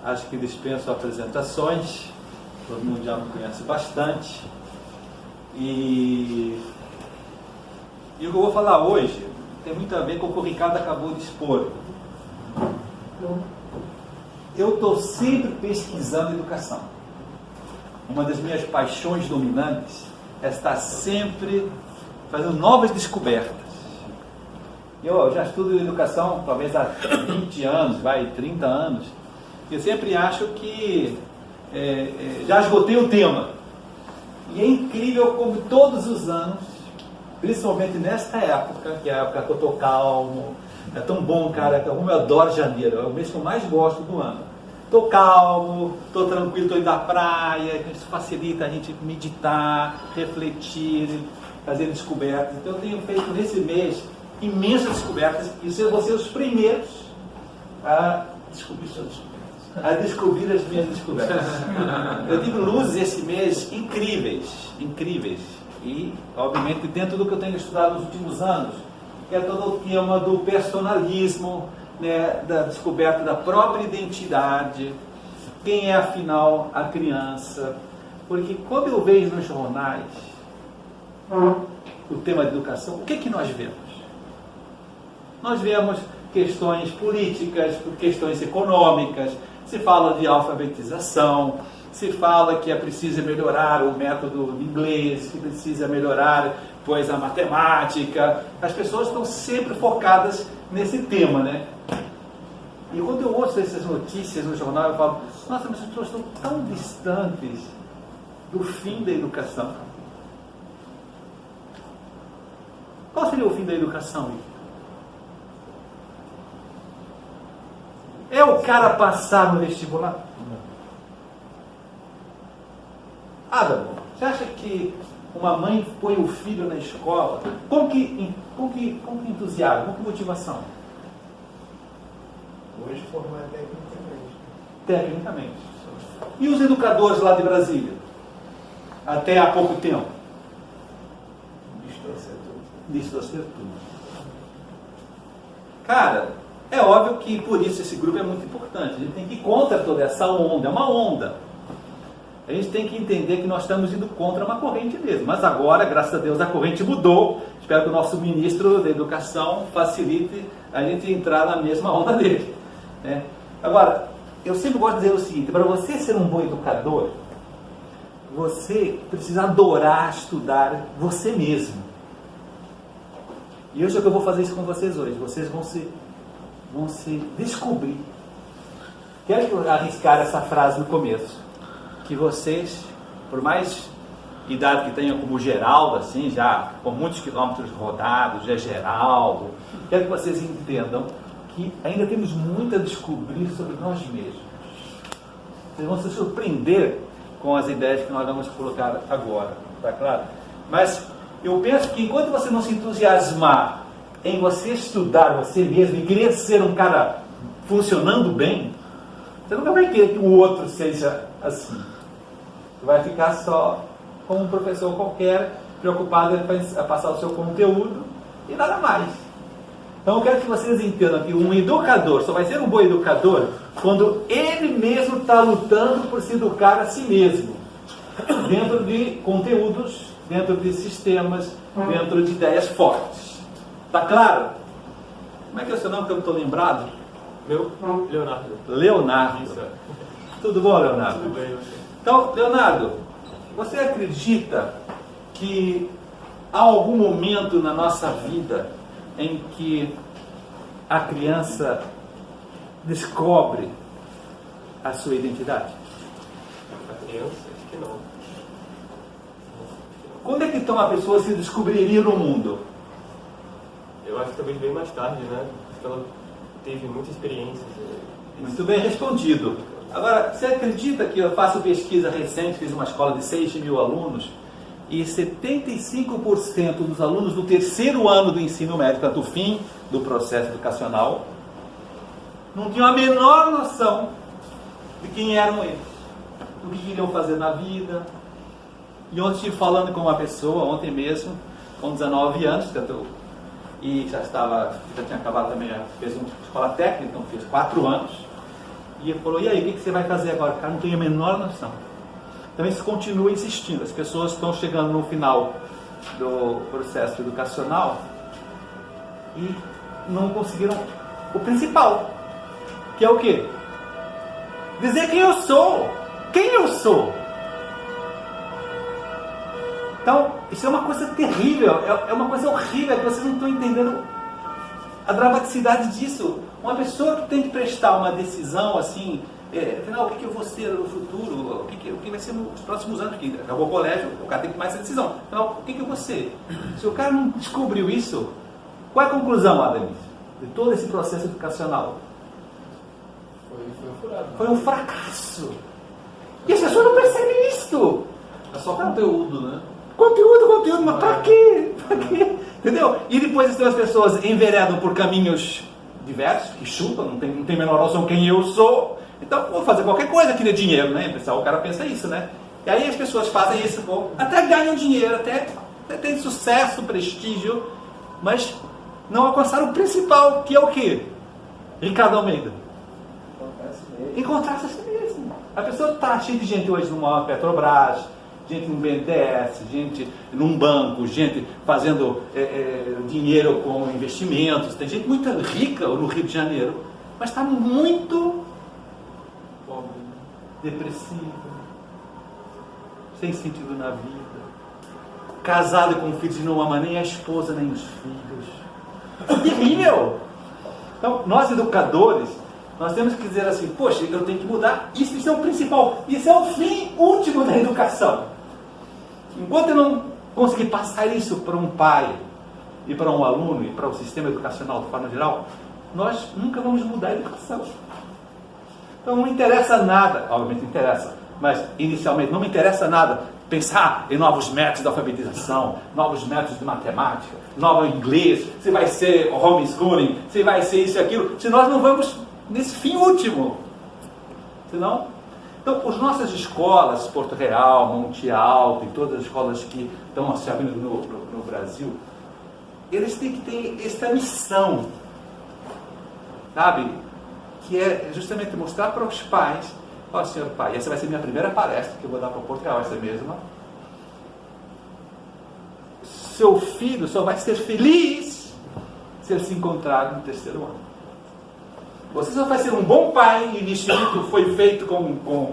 Acho que dispenso apresentações, todo mundo já me conhece bastante. E o que eu vou falar hoje tem muito a ver com o que o Ricardo acabou de expor. Eu estou sempre pesquisando educação. Uma das minhas paixões dominantes é estar sempre fazendo novas descobertas. Eu já estudo educação talvez há 20 anos, 30 anos. Eu sempre acho que já esgotei o tema. E é incrível como todos os anos, principalmente nesta época, que é a época que eu estou calmo, é tão bom, cara, como eu adoro janeiro, é o mês que eu mais gosto do ano. Estou calmo, estou tranquilo, estou indo à praia, isso facilita a gente meditar, refletir, fazer descobertas. Então eu tenho feito nesse mês imensas descobertas, e vocês vão ser os primeiros a descobrir suas descobertas, a descobrir as minhas descobertas. Eu tive luzes esse mês incríveis, e obviamente dentro do que eu tenho estudado nos últimos anos, que é todo o tema do personalismo, né, da descoberta da própria identidade, quem é afinal a criança, porque quando eu vejo nos jornais o tema de educação, o que nós vemos? Nós vemos questões políticas, questões econômicas, se fala de alfabetização, se fala que é preciso melhorar o método de inglês, que precisa melhorar, pois, a matemática. As pessoas estão sempre focadas nesse tema, né? E quando eu ouço essas notícias no jornal, eu falo, nossa, mas as pessoas estão tão distantes do fim da educação. Qual seria o fim da educação? É o cara passar no vestibular? Adamo, você acha que uma mãe põe o filho na escola com que entusiasmo, com que motivação? Hoje formar tecnicamente. Tecnicamente. E os educadores lá de Brasília? Até há pouco tempo? Distorcer tudo. Cara, é óbvio que por isso esse grupo é muito importante. A gente tem que ir contra toda essa onda. É uma onda. A gente tem que entender que nós estamos indo contra uma corrente mesmo. Mas agora, graças a Deus, a corrente mudou. Espero que o nosso ministro da Educação facilite a gente entrar na mesma onda dele. Né? Agora, eu sempre gosto de dizer o seguinte: para você ser um bom educador, você precisa adorar estudar você mesmo. E eu acho que eu vou fazer isso com vocês hoje. Vocês vão se descobrir. Quero arriscar essa frase no começo. Que vocês, por mais idade que tenham como Geraldo, assim, já com muitos quilômetros rodados, já Geraldo, quero que vocês entendam que ainda temos muito a descobrir sobre nós mesmos. Vocês vão se surpreender com as ideias que nós vamos colocar agora, tá claro? Mas eu penso que enquanto você não se entusiasmar em você estudar você mesmo e querer ser um cara funcionando bem, você nunca vai querer que o outro seja assim. Você vai ficar só como um professor qualquer, preocupado em passar o seu conteúdo e nada mais. Então eu quero que vocês entendam que um educador só vai ser um bom educador quando ele mesmo está lutando por se educar a si mesmo, dentro de conteúdos, dentro de sistemas, dentro de ideias fortes. Tá claro? Como é que é o seu nome que eu não estou lembrado? Meu? Leonardo. Leonardo. Isso. Tudo bom, Leonardo? Tudo bem. Então, Leonardo, você acredita que há algum momento na nossa vida em que a criança descobre a sua identidade? A criança? Acho que não. Quando é que então a pessoa se descobriria no mundo? Eu acho que talvez bem mais tarde, né? Acho que ela teve muita experiência. Muito bem respondido. Agora, você acredita que eu faço pesquisa recente, fiz uma escola de 6.000 alunos, e 75% dos alunos do terceiro ano do ensino médio, tanto o fim do processo educacional, não tinham a menor noção de quem eram eles, do que queriam fazer na vida. E ontem estive falando com uma pessoa, ontem mesmo, com 19 anos, e já tinha acabado também, fez uma escola técnica, então fez 4 anos, E ele falou, e aí, o que você vai fazer agora? O cara não tem a menor noção. Então isso continua insistindo. As pessoas estão chegando no final do processo educacional e não conseguiram o principal, que é o quê? Dizer quem eu sou. Quem eu sou? Então, isso é uma coisa terrível, é uma coisa horrível, que vocês não estão entendendo a dramaticidade disso. Uma pessoa que tem que prestar uma decisão assim, afinal, o que eu vou ser no futuro, o que vai ser nos próximos anos, porque acabou o colégio, o cara tem que tomar essa decisão. Afinal, o que eu vou ser? Se o cara não descobriu isso, qual é a conclusão, Adamis, de todo esse processo educacional? Foi furado. Foi um fracasso. E as pessoas não percebem isso. É só conteúdo, né? Conteúdo, mas pra quê? Pra quê? Entendeu? E depois então, as pessoas enveredam por caminhos diversos, que chutam, não tem a menor noção quem eu sou. Então, vou fazer qualquer coisa que dê dinheiro, né? O cara pensa isso, né? E aí as pessoas fazem isso, até ganham dinheiro, até tem sucesso, prestígio, mas não alcançaram o principal, que é o quê? Ricardo Almeida. Encontrar-se a si mesmo. A pessoa está cheia de gente hoje numa Petrobras, gente no BNDES, gente num banco, gente fazendo dinheiro com investimentos. Tem gente muito rica no Rio de Janeiro, mas está muito pobre, depressiva, sem sentido na vida, casada com filhos e não ama nem a esposa nem os filhos. É terrível! Então, nós educadores, nós temos que dizer assim, poxa, eu tenho que mudar, isso é o principal, isso é o fim último da educação. Enquanto eu não conseguir passar isso para um pai, e para um aluno, e para o sistema educacional de forma geral, nós nunca vamos mudar a educação. Então não me interessa nada, obviamente interessa, mas inicialmente não me interessa nada pensar em novos métodos de alfabetização, novos métodos de matemática, novo inglês, se vai ser homeschooling, se vai ser isso e aquilo, se nós não vamos nesse fim último. Senão, então, as nossas escolas, Porto Real, Monte Alto e todas as escolas que estão se abrindo no Brasil, eles têm que ter essa missão, sabe? Que é justamente mostrar para os pais, ó, senhor pai, essa vai ser minha primeira palestra que eu vou dar para Porto Real, essa mesma. Seu filho só vai ser feliz se ele se encontrar no terceiro ano. Você só vai ser um bom pai, o investimento foi feito com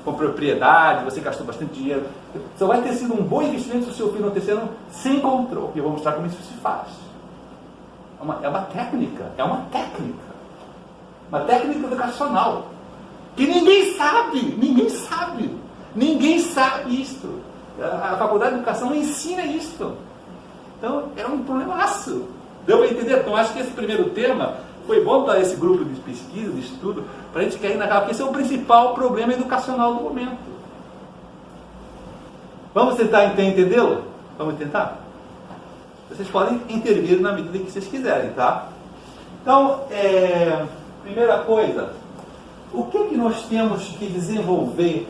propriedade, você gastou bastante dinheiro. Só vai ter sido um bom investimento se o seu filho no terceiro ano se encontrou. E eu vou mostrar como isso se faz. É uma técnica educacional, que ninguém sabe isto. A faculdade de educação não ensina isto. Então, é um problemaço. Deu para entender? Então, acho que esse primeiro tema foi bom para esse grupo de pesquisa, de estudo, para a gente cair na cara, porque esse é o principal problema educacional do momento. Vamos tentar entendê-lo? Vamos tentar? Vocês podem intervir na medida que vocês quiserem, tá? Então, primeira coisa, o que nós temos que desenvolver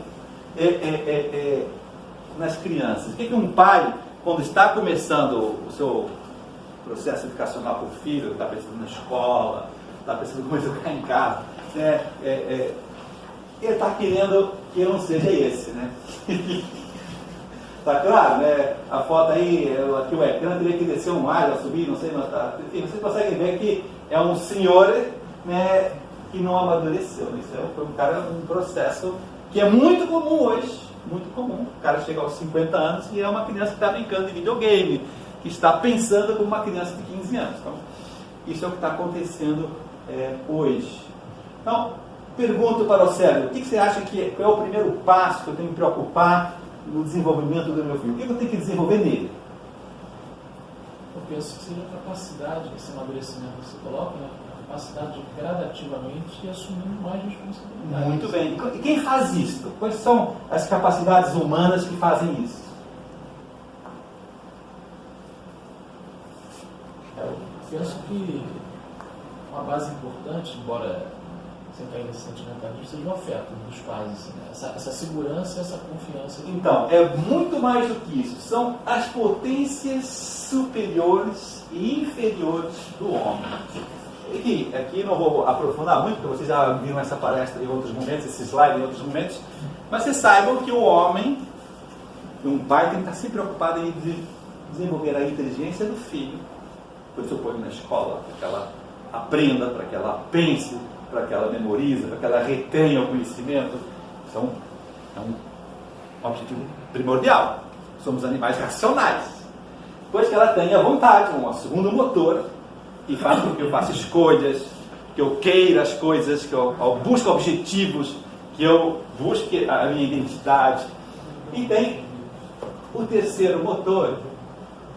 nas crianças? O que um pai, quando está começando o seu processo educacional com o filho, está pensando na escola, está pensando como educar em casa, ele está querendo que eu não seja esse, né? Está claro, né? A foto aí, aqui o ecrã teria que descer mais, subir, não sei, mas tá. Enfim, vocês conseguem ver que é um senhor, né, que não amadureceu. Isso foi um processo que é muito comum hoje, muito comum. O cara chega aos 50 anos e é uma criança que está brincando de videogame, que está pensando como uma criança de 15 anos. Então, isso é o que está acontecendo hoje. Então, pergunto para o Sérgio, o que você acha que é o primeiro passo que eu tenho que me preocupar no desenvolvimento do meu filho? O que eu tenho que desenvolver nele? Eu penso que seria a capacidade, esse amadurecimento que você coloca, né? A capacidade de gradativamente assumir mais responsabilidades. Muito bem. E quem faz isso? Quais são as capacidades humanas que fazem isso? Eu penso que uma base importante, embora sem cair nesse sentimentalismo, seja o afeto dos pais, assim, né? essa segurança, essa confiança. Então, é muito mais do que isso. São as potências superiores e inferiores do homem. aqui não vou aprofundar muito, porque vocês já viram essa palestra em outros momentos, esse slide em outros momentos, mas vocês saibam que o homem, um pai, tem que estar sempre preocupado em desenvolver a inteligência do filho, por isso eu ponho na escola, para que ela aprenda, para que ela pense, para que ela memorize, para que ela retenha o conhecimento. Então, é um objetivo primordial. Somos animais racionais. Depois que ela tenha vontade, um segundo motor, que faz com que eu faça escolhas, que eu queira as coisas, que eu busque objetivos, que eu busque a minha identidade. E tem o terceiro motor,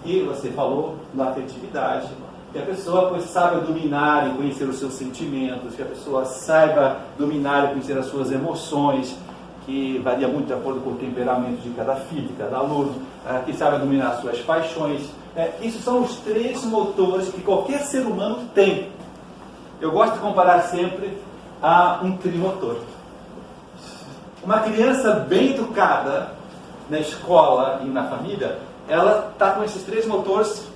que você falou, da afetividade, que a pessoa pois, saiba dominar e conhecer os seus sentimentos, que a pessoa saiba dominar e conhecer as suas emoções, que varia muito de acordo com o temperamento de cada filho, de cada aluno, que saiba dominar as suas paixões. Isso são os 3 motores que qualquer ser humano tem. Eu gosto de comparar sempre a um trimotor. Uma criança bem educada na escola e na família, ela está com esses 3 motores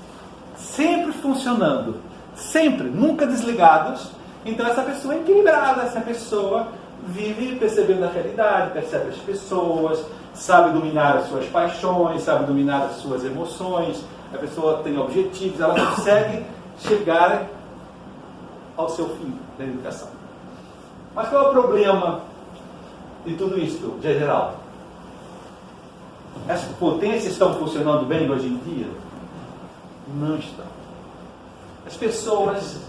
sempre funcionando, sempre, nunca desligados. Então essa pessoa é equilibrada, essa pessoa vive percebendo a realidade, percebe as pessoas, sabe dominar as suas paixões, sabe dominar as suas emoções, a pessoa tem objetivos, ela consegue chegar ao seu fim da educação. Mas qual é o problema de tudo isso, de geral? As potências estão funcionando bem hoje em dia? Não estão. As pessoas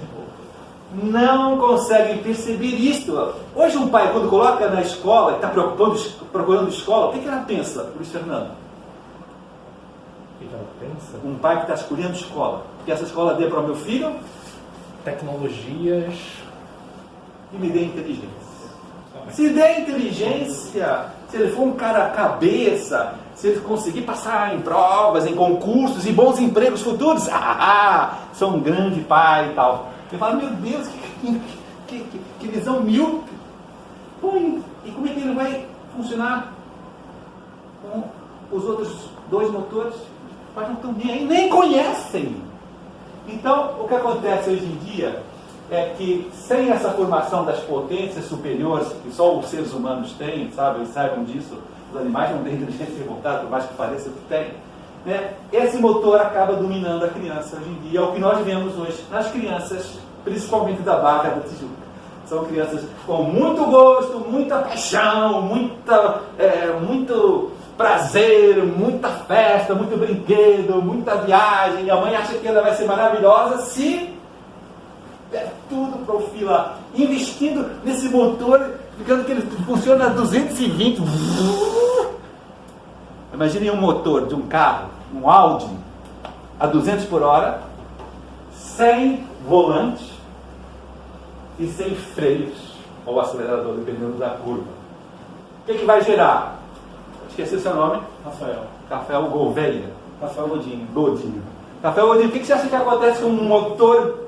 não conseguem perceber isso. Hoje um pai, quando coloca na escola, está procurando escola, o que ela pensa, Luiz Fernando? O que ela pensa? Um pai que está escolhendo escola. Que essa escola dê para o meu filho? Tecnologias. E me dê inteligência. Se der inteligência, se ele for um cara cabeça, se ele conseguir passar em provas, em concursos e bons empregos futuros, sou um grande pai e tal. Eu falo, meu Deus, que visão míope. E como é que ele vai funcionar com os outros 2 motores? Os pais não estão nem aí, nem conhecem. Então, o que acontece hoje em dia é que, sem essa formação das potências superiores, que só os seres humanos têm, sabe? Eles saibam disso, os animais não têm inteligência revoltada, por mais que pareça que tem. Né? Esse motor acaba dominando a criança hoje em dia. É o que nós vemos hoje nas crianças, principalmente da Barra da Tijuca. São crianças com muito gosto, muita paixão, muito prazer, muita festa, muito brinquedo, muita viagem. E a mãe acha que ela vai ser maravilhosa se der tudo para o filho lá, investindo nesse motor, ficando que ele funciona a 220. Imaginem um motor de um carro, um Audi, a 200 por hora, sem volante e sem freios, ou acelerador, dependendo da curva. O que vai gerar? Esqueci o seu nome? Rafael Gouveia. Rafael Godinho. Rafael Godinho, o que você acha que acontece com um motor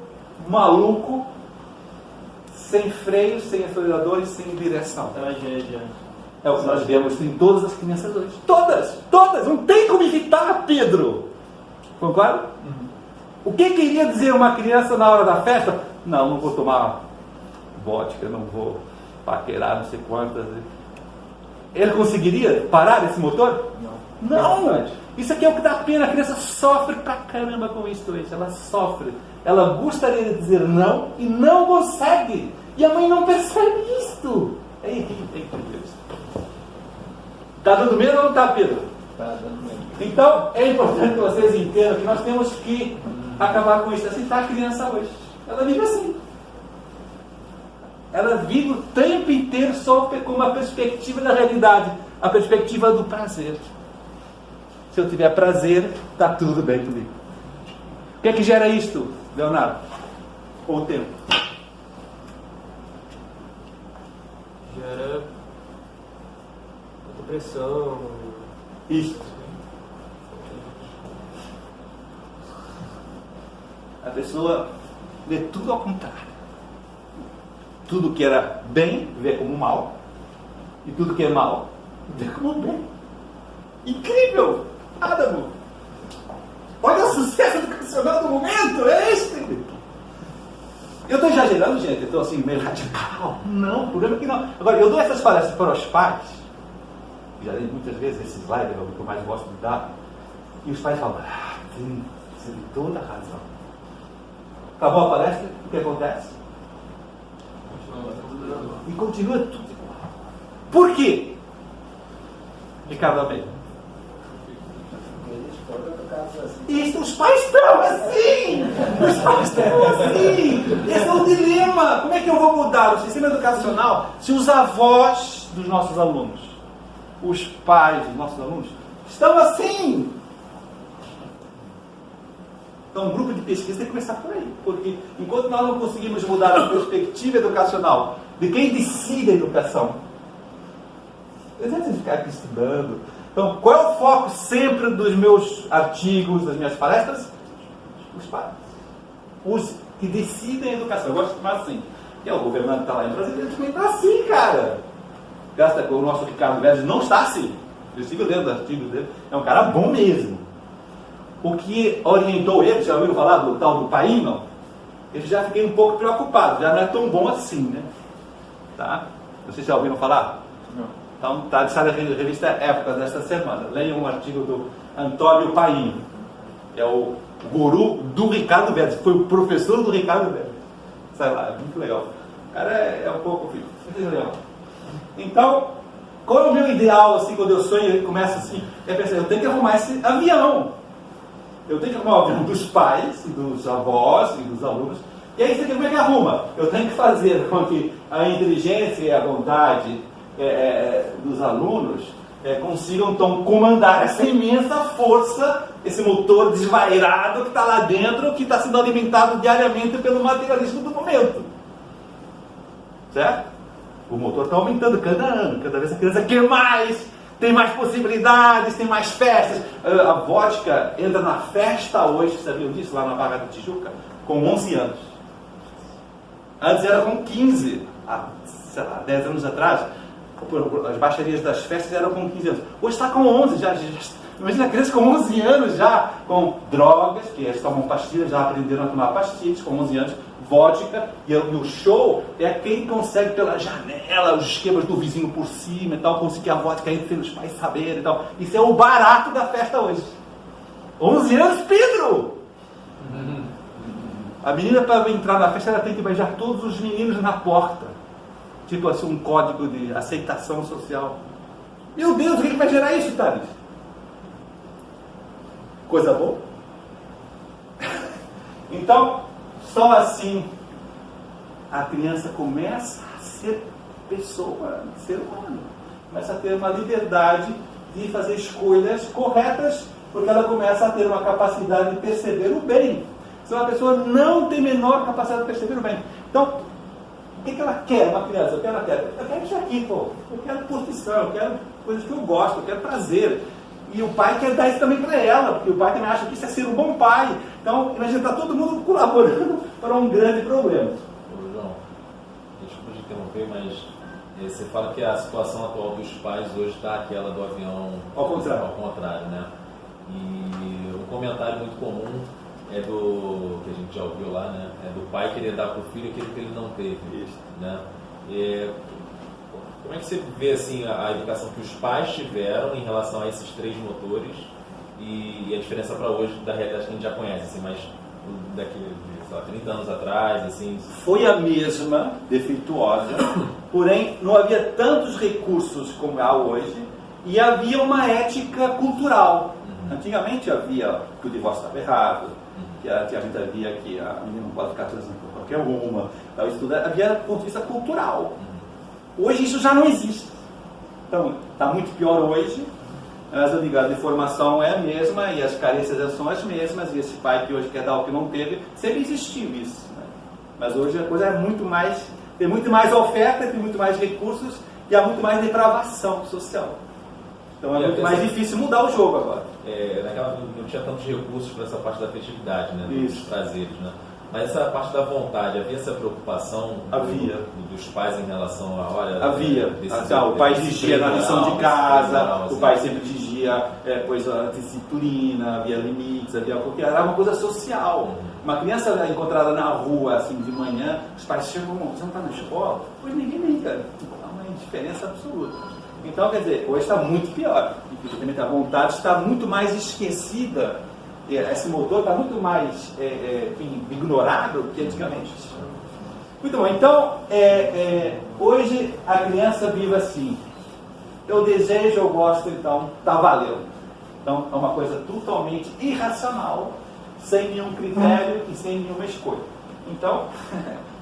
maluco, sem freio, sem acelerador e sem direção? Tragédia. É o que nós vemos em todas as crianças hoje. Todas! Não tem como evitar, Pedro! Concorda? O que queria dizer uma criança na hora da festa? Não vou tomar vodka, não vou paquerar não sei quantas. Ele conseguiria parar esse motor? Não! Isso aqui é o que dá pena. A criança sofre pra caramba com isso hoje. Ela sofre. Ela gostaria de dizer não e não consegue. E a mãe não percebe isto. É incrível isso. Está dando medo ou não está, Pedro? Está dando medo. Então, é importante que vocês entendam que nós temos que acabar com isso. Assim está a criança hoje. Ela vive assim. Ela vive o tempo inteiro só com uma perspectiva da realidade. A perspectiva do prazer. Se eu tiver prazer, está tudo bem comigo. O que é que gera isto, Leonardo? Ou o tempo? Gera depressão. Isso. A pessoa vê tudo ao contrário. Tudo que era bem, vê como mal. E tudo que é mal, vê como bem. Incrível! Adamo! Olha o sucesso educacional do momento! É este! Eu estou exagerando, gente, eu estou assim, meio radical. Não, o problema é que não. Agora, eu dou essas palestras para os pais, já dei muitas vezes esses slides, é o que eu mais gosto de dar, e os pais falam, tem toda a razão. Acabou a palestra, o que acontece? E continua tudo igual. Por quê? Ricardo bem. Isso, os pais estão assim! Os pais estão assim! Esse é o dilema! Como é que eu vou mudar o sistema educacional se os avós dos nossos alunos, os pais dos nossos alunos, estão assim? Então, um grupo de pesquisa tem que começar por aí, porque enquanto nós não conseguimos mudar a perspectiva educacional de quem decide a educação, eles devem ficar aqui estudando. Então, qual é o foco sempre dos meus artigos, das minhas palestras? Os pais. Os que decidem a educação. Eu gosto de chamar assim. E o governante está lá em Brasília, ele também está assim, cara. Graças a o nosso Ricardo Vélez não está assim. Eu sigo lendo os artigos dele. É um cara bom mesmo. O que orientou ele, já ouviram falar do tal do Paino? Eu já fiquei um pouco preocupado. Já não é tão bom assim, né? Tá? Vocês já ouviram falar? Não. Então, está na revista Época desta semana. Leiam um artigo do Antônio Paino, que é o guru do Ricardo Vélez, foi o professor do Ricardo Vélez. Sai lá, é muito legal. O cara é um pouco legal. Então, qual é o meu ideal, assim, quando eu sonho e começo assim? É pensar, eu tenho que arrumar esse avião. Eu tenho que arrumar o avião dos pais, e dos avós e dos alunos. E aí, como é que arruma? Eu tenho que fazer com que a inteligência e a vontade dos alunos consigam então comandar essa imensa força, esse motor desvairado que está lá dentro, que está sendo alimentado diariamente pelo materialismo do momento. Certo? O motor está aumentando cada ano, cada vez a criança quer mais, tem mais possibilidades, tem mais festas. A vodka entra na festa hoje, sabiam disso? Lá na Barra da Tijuca, com 11 anos. Antes era com 15, sei lá, 10 anos atrás. As baixarias das festas eram com 15 anos. Hoje está com 11 já. Imagina a criança com 11 anos já, com drogas, que eles tomam pastilhas, já aprenderam a tomar pastilhas com 11 anos, vodka, e o show é quem consegue pela janela, os esquemas do vizinho por cima e tal, conseguir a vodka entre sem os pais saberem e tal. Isso é o barato da festa hoje. 11 anos, Pedro! A menina, para entrar na festa, ela tem que beijar todos os meninos na porta. Tipo assim, um código de aceitação social. Meu Deus, o que vai gerar isso, Thales? Coisa boa? Então, só assim a criança começa a ser pessoa, ser humano. Começa a ter uma liberdade de fazer escolhas corretas, porque ela começa a ter uma capacidade de perceber o bem. Se uma pessoa não tem menor capacidade de perceber o bem. Então, o que ela quer, uma criança? O que ela quer? Eu quero isso aqui, pô. Eu quero curtição, eu quero coisas que eu gosto, eu quero prazer. E o pai quer dar isso também para ela, porque o pai também acha que isso é ser um bom pai. Então, imagina, está todo mundo colaborando para um grande problema. Ô, João, desculpa te interromper, mas você fala que a situação atual dos pais hoje está aquela do avião ao contrário, né? E um comentário muito comum é do, que a gente já ouviu lá, né? É do pai querer dar para o filho aquilo que ele não teve. Isso. Né? Como é que você vê assim, a educação que os pais tiveram em relação a esses três motores e a diferença para hoje da realidade que a gente já conhece, assim, mas daquele, sei lá, 30 anos atrás, assim? Foi a mesma, defeituosa, porém não havia tantos recursos como há hoje e havia uma ética cultural. Antigamente havia que o divórcio estava errado, que a gente havia que a menina não pode ficar transando com qualquer uma, tal, isso tudo havia do ponto de vista cultural. Hoje isso já não existe. Então, está muito pior hoje, mas eu digo, a deformação é a mesma e as carências são as mesmas, e esse pai que hoje quer dar o que não teve, sempre existiu isso. Né? Mas hoje a coisa é muito mais, tem muito mais oferta, tem muito mais recursos e há muito mais depravação social. Então é muito mais difícil mudar o jogo agora. Naquela não tinha tantos recursos para essa parte da afetividade, né? Isso. Dos prazeres, né? Mas essa parte da vontade, havia essa preocupação dos pais em relação a, olha... Havia. O pai exigia na lição de casa, o pai sempre exigia a disciplina, havia limites, era uma coisa social. Uma criança encontrada na rua, assim, de manhã, os pais chegam, você não está na escola? Pois ninguém liga. Há uma indiferença absoluta. Então, quer dizer, hoje está muito pior. Infelizmente, a vontade está muito mais esquecida. Esse motor está muito mais ignorado que antigamente. Muito bom. Então, hoje a criança vive assim. Eu desejo, eu gosto, então está valendo. Então, é uma coisa totalmente irracional, sem nenhum critério e sem nenhuma escolha. Então,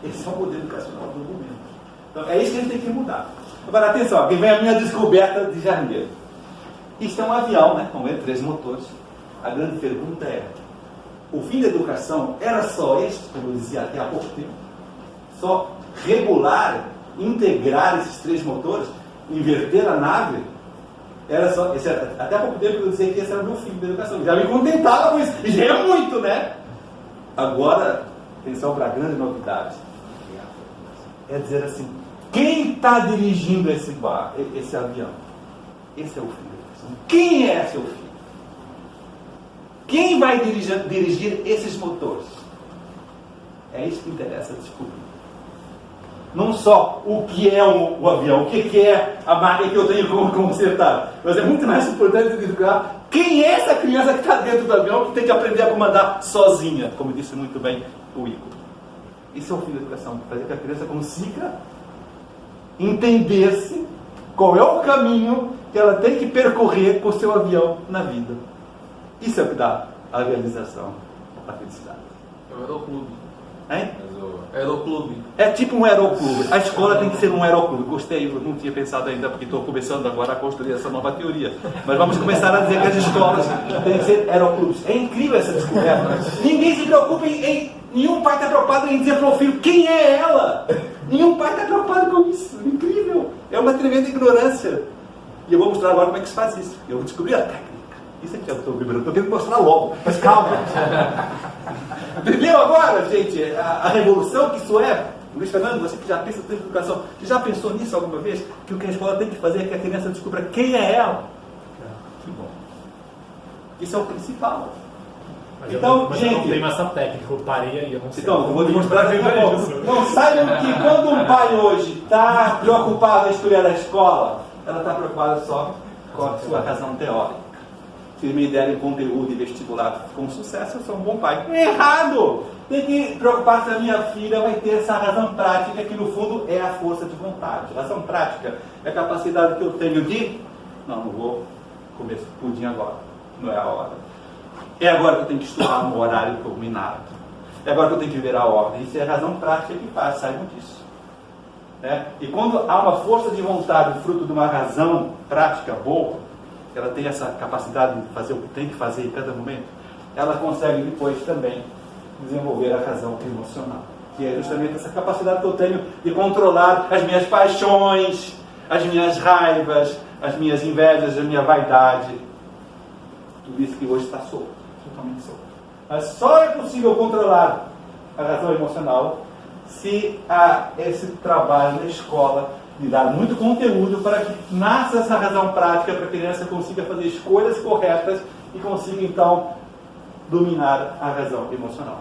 esse é o modelo educacional do momento. Então, é isso que a gente tem que mudar. Agora, atenção, aqui vem a minha descoberta de janeiro. Isto é um avião, né? Com 3 motores. A grande pergunta é, o fim da educação era só este, como eu dizia até há pouco tempo? Só regular, integrar esses 3 motores, inverter a nave? Era só, até há pouco tempo eu dizia que esse era o meu fim da educação. Já me contentava com isso. E já é muito, né? Agora, atenção para a grande novidade. É dizer assim, quem está dirigindo esse avião? Esse é o fim da educação. Quem é seu filho? Quem vai dirigir esses motores? É isso que interessa descobrir. Não só o que é o avião, o que é a máquina que eu tenho como consertar, mas é muito mais importante descobrir quem é essa criança que está dentro do avião que tem que aprender a comandar sozinha, como disse muito bem o Igor. Isso é o fim da educação, fazer que a criança consiga entender-se qual é o caminho que ela tem que percorrer com o seu avião na vida. Isso é o que dá a realização, a felicidade. É o aeroclube. Hein? Aeroclube. É tipo um aeroclube. A escola tem que ser um aeroclube. Gostei, eu não tinha pensado ainda, porque estou começando agora a construir essa nova teoria. Mas vamos começar a dizer que as escolas têm que ser aeroclubes. É incrível essa descoberta. Ninguém se preocupa nenhum pai está preocupado em dizer para o filho quem é ela. Nenhum pai está preocupado com isso. Incrível. É uma tremenda ignorância. E eu vou mostrar agora como é que se faz isso. Eu vou descobrir a técnica. Isso aqui eu estou querendo mostrar logo. Mas calma. Entendeu agora, gente? A revolução que isso é. Luiz Fernando, você que já pensa em educação, você já pensou nisso alguma vez? Que o que a escola tem que fazer é que a criança descubra quem é ela. Que bom. Isso é o principal. Mas então, mas gente, eu não tenho essa técnica, eu parei aí, eu não sei. Então, eu vou te mostrar daqui a pouco. Então, saibam que quando um pai hoje está preocupado em escolher a escola, ela está preocupada só com a sua razão teórica. Se me derem conteúdo e vestibular com sucesso, eu sou um bom pai. Errado! Tem que preocupar se a minha filha vai ter essa razão prática, que no fundo é a força de vontade. Razão prática é a capacidade que eu tenho de... Não vou comer pudim agora. Não é a hora. É agora que eu tenho que estudar no horário combinado. É agora que eu tenho que ver a ordem. Isso é a razão prática que faz, saibam disso. Né? E quando há uma força de vontade, fruto de uma razão prática boa, ela tem essa capacidade de fazer o que tem que fazer em cada momento, ela consegue depois também desenvolver a razão emocional, que é justamente essa capacidade que eu tenho de controlar as minhas paixões, as minhas raivas, as minhas invejas, a minha vaidade. Tudo isso que hoje está solto, totalmente solto. Mas só é possível controlar a razão emocional se há esse trabalho na escola de dar muito conteúdo para que nasça essa razão prática, para que a criança consiga fazer escolhas corretas e consiga, então, dominar a razão emocional.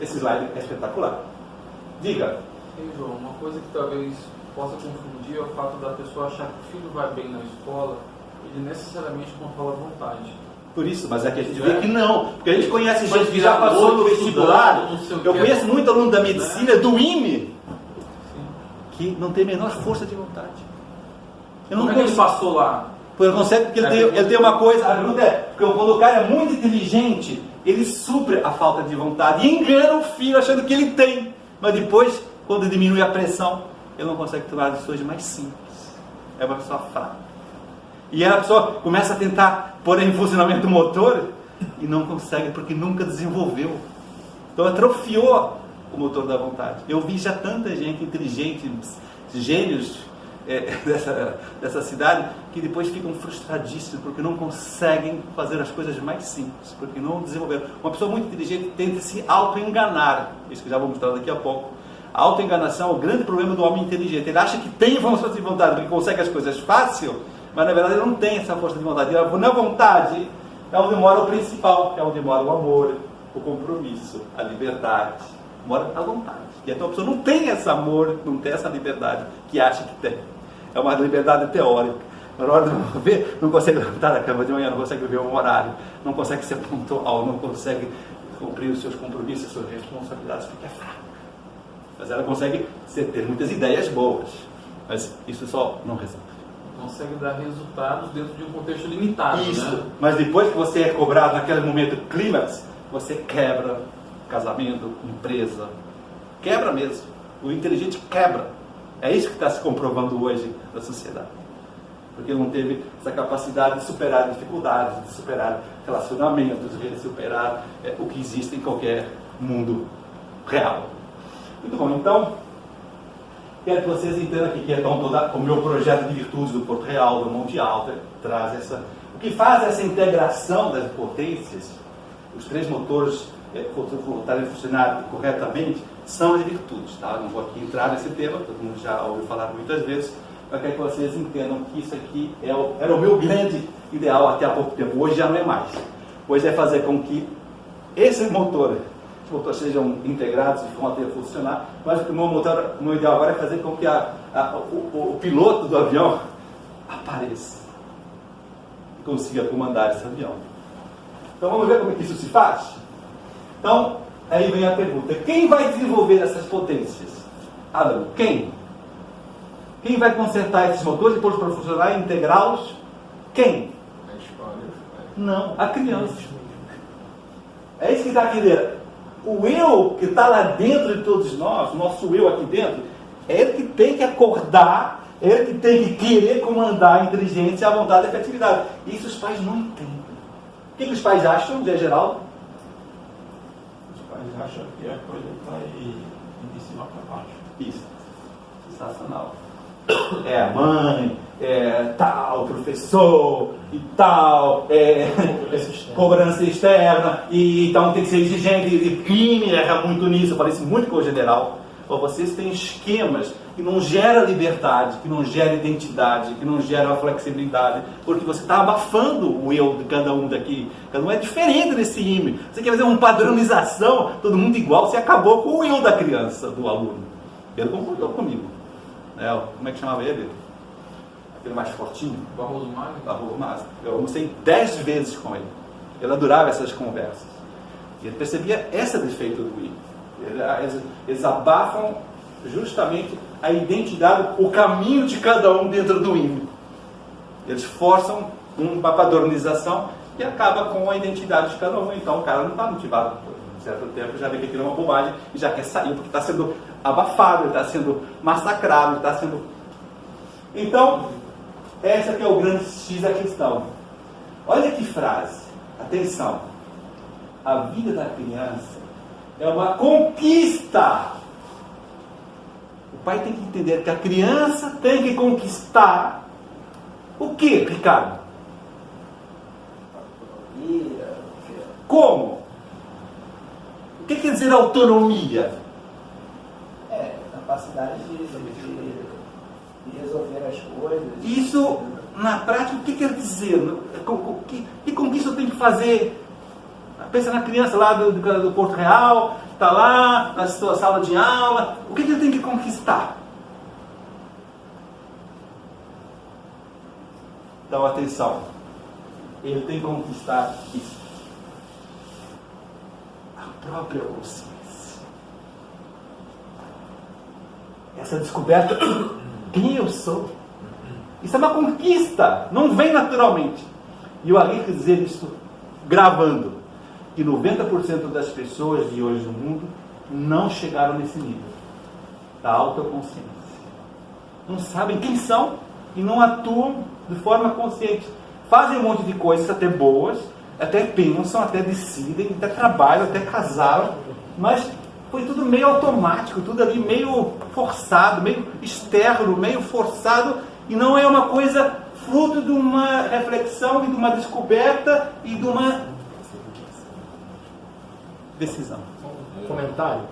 Esse slide é espetacular. Diga. Ei, João, uma coisa que talvez possa confundir é o fato da pessoa achar que o filho vai bem na escola, ele necessariamente controla a vontade. Por isso, mas é que a gente vê que não. Porque a gente conhece gente que já passou no vestibular. Eu conheço muito aluno da medicina, do IME, que não tem a menor força de vontade. Eu Como é que ele passou lá? Porque ele tem uma coisa, a pergunta é, porque quando o cara é muito inteligente, ele supre a falta de vontade e engana o filho achando que ele tem. Mas depois, quando diminui a pressão, ele não consegue tomar decisões mais simples. É uma pessoa fraca. E a pessoa começa a tentar pôr em funcionamento o motor e não consegue, porque nunca desenvolveu. Então atrofiou o motor da vontade. Eu vi já tanta gente inteligente, gênios dessa cidade, que depois ficam frustradíssimos porque não conseguem fazer as coisas mais simples, porque não desenvolveram. Uma pessoa muito inteligente tenta se auto-enganar, isso que já vou mostrar daqui a pouco. A auto-enganação é o grande problema do homem inteligente. Ele acha que tem força de vontade porque consegue as coisas fácil, mas na verdade ele não tem essa força de vontade. Na vontade é onde mora o principal, é onde mora o amor, o compromisso, a liberdade, mora a vontade. E então a pessoa não tem esse amor, não tem essa liberdade que acha que tem. É uma liberdade teórica. Na hora de ver, não consegue levantar da cama de manhã, não consegue ver um horário, não consegue ser pontual, não consegue cumprir os seus compromissos, as suas responsabilidades, porque é fraca. Mas ela consegue ter muitas ideias boas, mas isso só não resolve. Consegue dar resultados dentro de um contexto limitado, Isso, né? mas depois que você é cobrado naquele momento clímax, você quebra casamento, empresa, quebra mesmo. O inteligente quebra. É isso que está se comprovando hoje na sociedade. Porque não teve essa capacidade de superar dificuldades, de superar relacionamentos, de superar o que existe em qualquer mundo real. Muito bom, então, quero que vocês entendam aqui que então o meu projeto de virtudes do Porto Real, do Monte Alto, traz essa... O que faz essa integração das potências, os três motores voltarem a funcionar corretamente, são as virtudes, tá? Não vou aqui entrar nesse tema, todo mundo já ouviu falar muitas vezes, mas quero que vocês entendam que isso aqui era o meu grande ideal até há pouco tempo. Hoje já não é mais. Hoje é fazer com que os motores sejam integrados e vão até funcionar, mas o meu ideal agora é fazer com que o piloto do avião apareça e consiga comandar esse avião. Então vamos ver como é que isso se faz? Então, aí vem a pergunta: quem vai desenvolver essas potências? Adão, quem? Quem vai consertar esses motores e pôr-los para funcionar e integrá-los? Quem? A escola. Não, a criança. É isso que está aqui dentro. O eu que está lá dentro de todos nós, o nosso eu aqui dentro, é ele que tem que acordar, é ele que tem que querer comandar a inteligência, a vontade e a criatividade. Isso os pais não entendem. O que os pais acham, Zé Geraldo? Os pais acham que a coisa vai de cima para baixo. Isso. Sensacional. É a mãe, é tal, professor e tal, cobrança externa, e então tem que ser exigente, e crime erra muito nisso. Eu falei isso muito com o general. Vocês têm esquemas que não geram liberdade, que não geram identidade, que não geram flexibilidade, porque você está abafando o eu de cada um daqui. Cada um é diferente desse IME. Você quer fazer uma padronização, todo mundo igual, você acabou com o eu da criança, do aluno. Ele concordou comigo. Como é que chamava ele? Aquele mais fortinho? Barroso Magno? Barroso Magno. Eu almocei 10 vezes com ele. Ele adorava essas conversas. E ele percebia esse defeito do IME. Eles abafam justamente a identidade, o caminho de cada um dentro do IME. Eles forçam uma padronização e acaba com a identidade de cada um. Então o cara não está motivado por um certo tempo, já vê que aquilo é uma bobagem e já quer sair, porque está sendo abafado, ele está sendo massacrado, ele está sendo... Então, essa que é o grande X da questão. Olha que frase, atenção. A vida da criança é uma conquista. O pai tem que entender que a criança tem que conquistar o quê, Ricardo? Como? O que quer dizer autonomia? Capacidade de resolver as coisas. Isso, na prática, o que quer dizer? Que conquista eu tenho que fazer? Pensa na criança lá do Porto Real, está lá na sua sala de aula. O que ele tem que conquistar? Então, atenção. Ele tem que conquistar isso. A própria consciência. Essa descoberta, quem eu sou. Isso é uma conquista, não vem naturalmente. E eu arrisco dizer isso gravando, que 90% das pessoas de hoje no mundo não chegaram nesse nível da autoconsciência. Não sabem quem são e não atuam de forma consciente. Fazem um monte de coisas até boas, até pensam, até decidem, até trabalham, até casaram, mas foi tudo meio automático, tudo ali meio forçado, meio externo, meio forçado, e não é uma coisa fruto de uma reflexão e de uma descoberta e de uma decisão. Um comentário.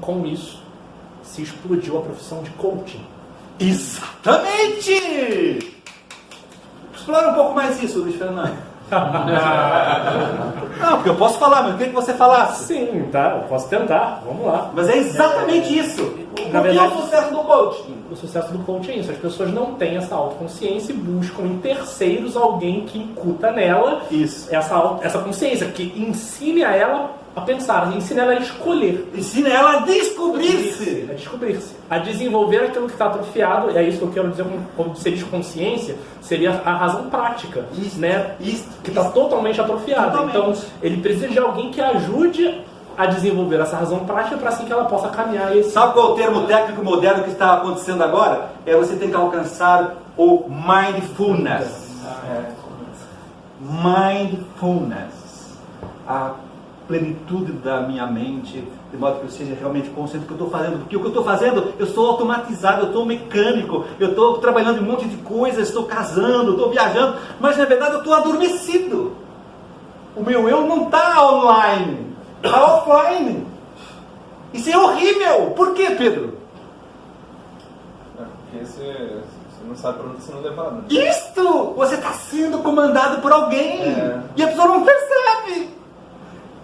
Com isso, se explodiu a profissão de coaching. Exatamente! Explora um pouco mais isso, Luiz Fernando. Não, porque eu posso falar, mas eu queria que você falasse. Sim, tá, eu posso tentar, vamos lá. Mas é exatamente isso. Na Por que verdade, o sucesso do coaching? O sucesso do coaching é isso, as pessoas não têm essa autoconsciência e buscam em terceiros alguém que incuta nela Isso. essa consciência, que ensine a ela a pensar, ensine ela a escolher. Ensina ela a descobrir-se. A descobrir-se, a desenvolver aquilo que está atrofiado, e é isso que eu quero dizer quando você diz consciência, seria a razão prática, Isso, né? isso, Que está totalmente atrofiada. Totalmente. Então, ele precisa de alguém que ajude a desenvolver essa razão prática para assim que ela possa caminhar esse... Sabe qual é o termo técnico moderno que está acontecendo agora? É você tem que alcançar o mindfulness. Mindfulness. A plenitude da minha mente, de modo que eu seja realmente consciente do que eu estou fazendo. Porque o que eu estou fazendo, eu sou automatizado, eu estou mecânico, eu estou trabalhando em um monte de coisas, estou casando, estou viajando, mas na verdade eu estou adormecido. O meu eu não está online, está offline. Isso é horrível. Por quê, Pedro? Porque você não sabe para onde você não levado. Isto! Você está sendo comandado por alguém. É. E a pessoa não percebe.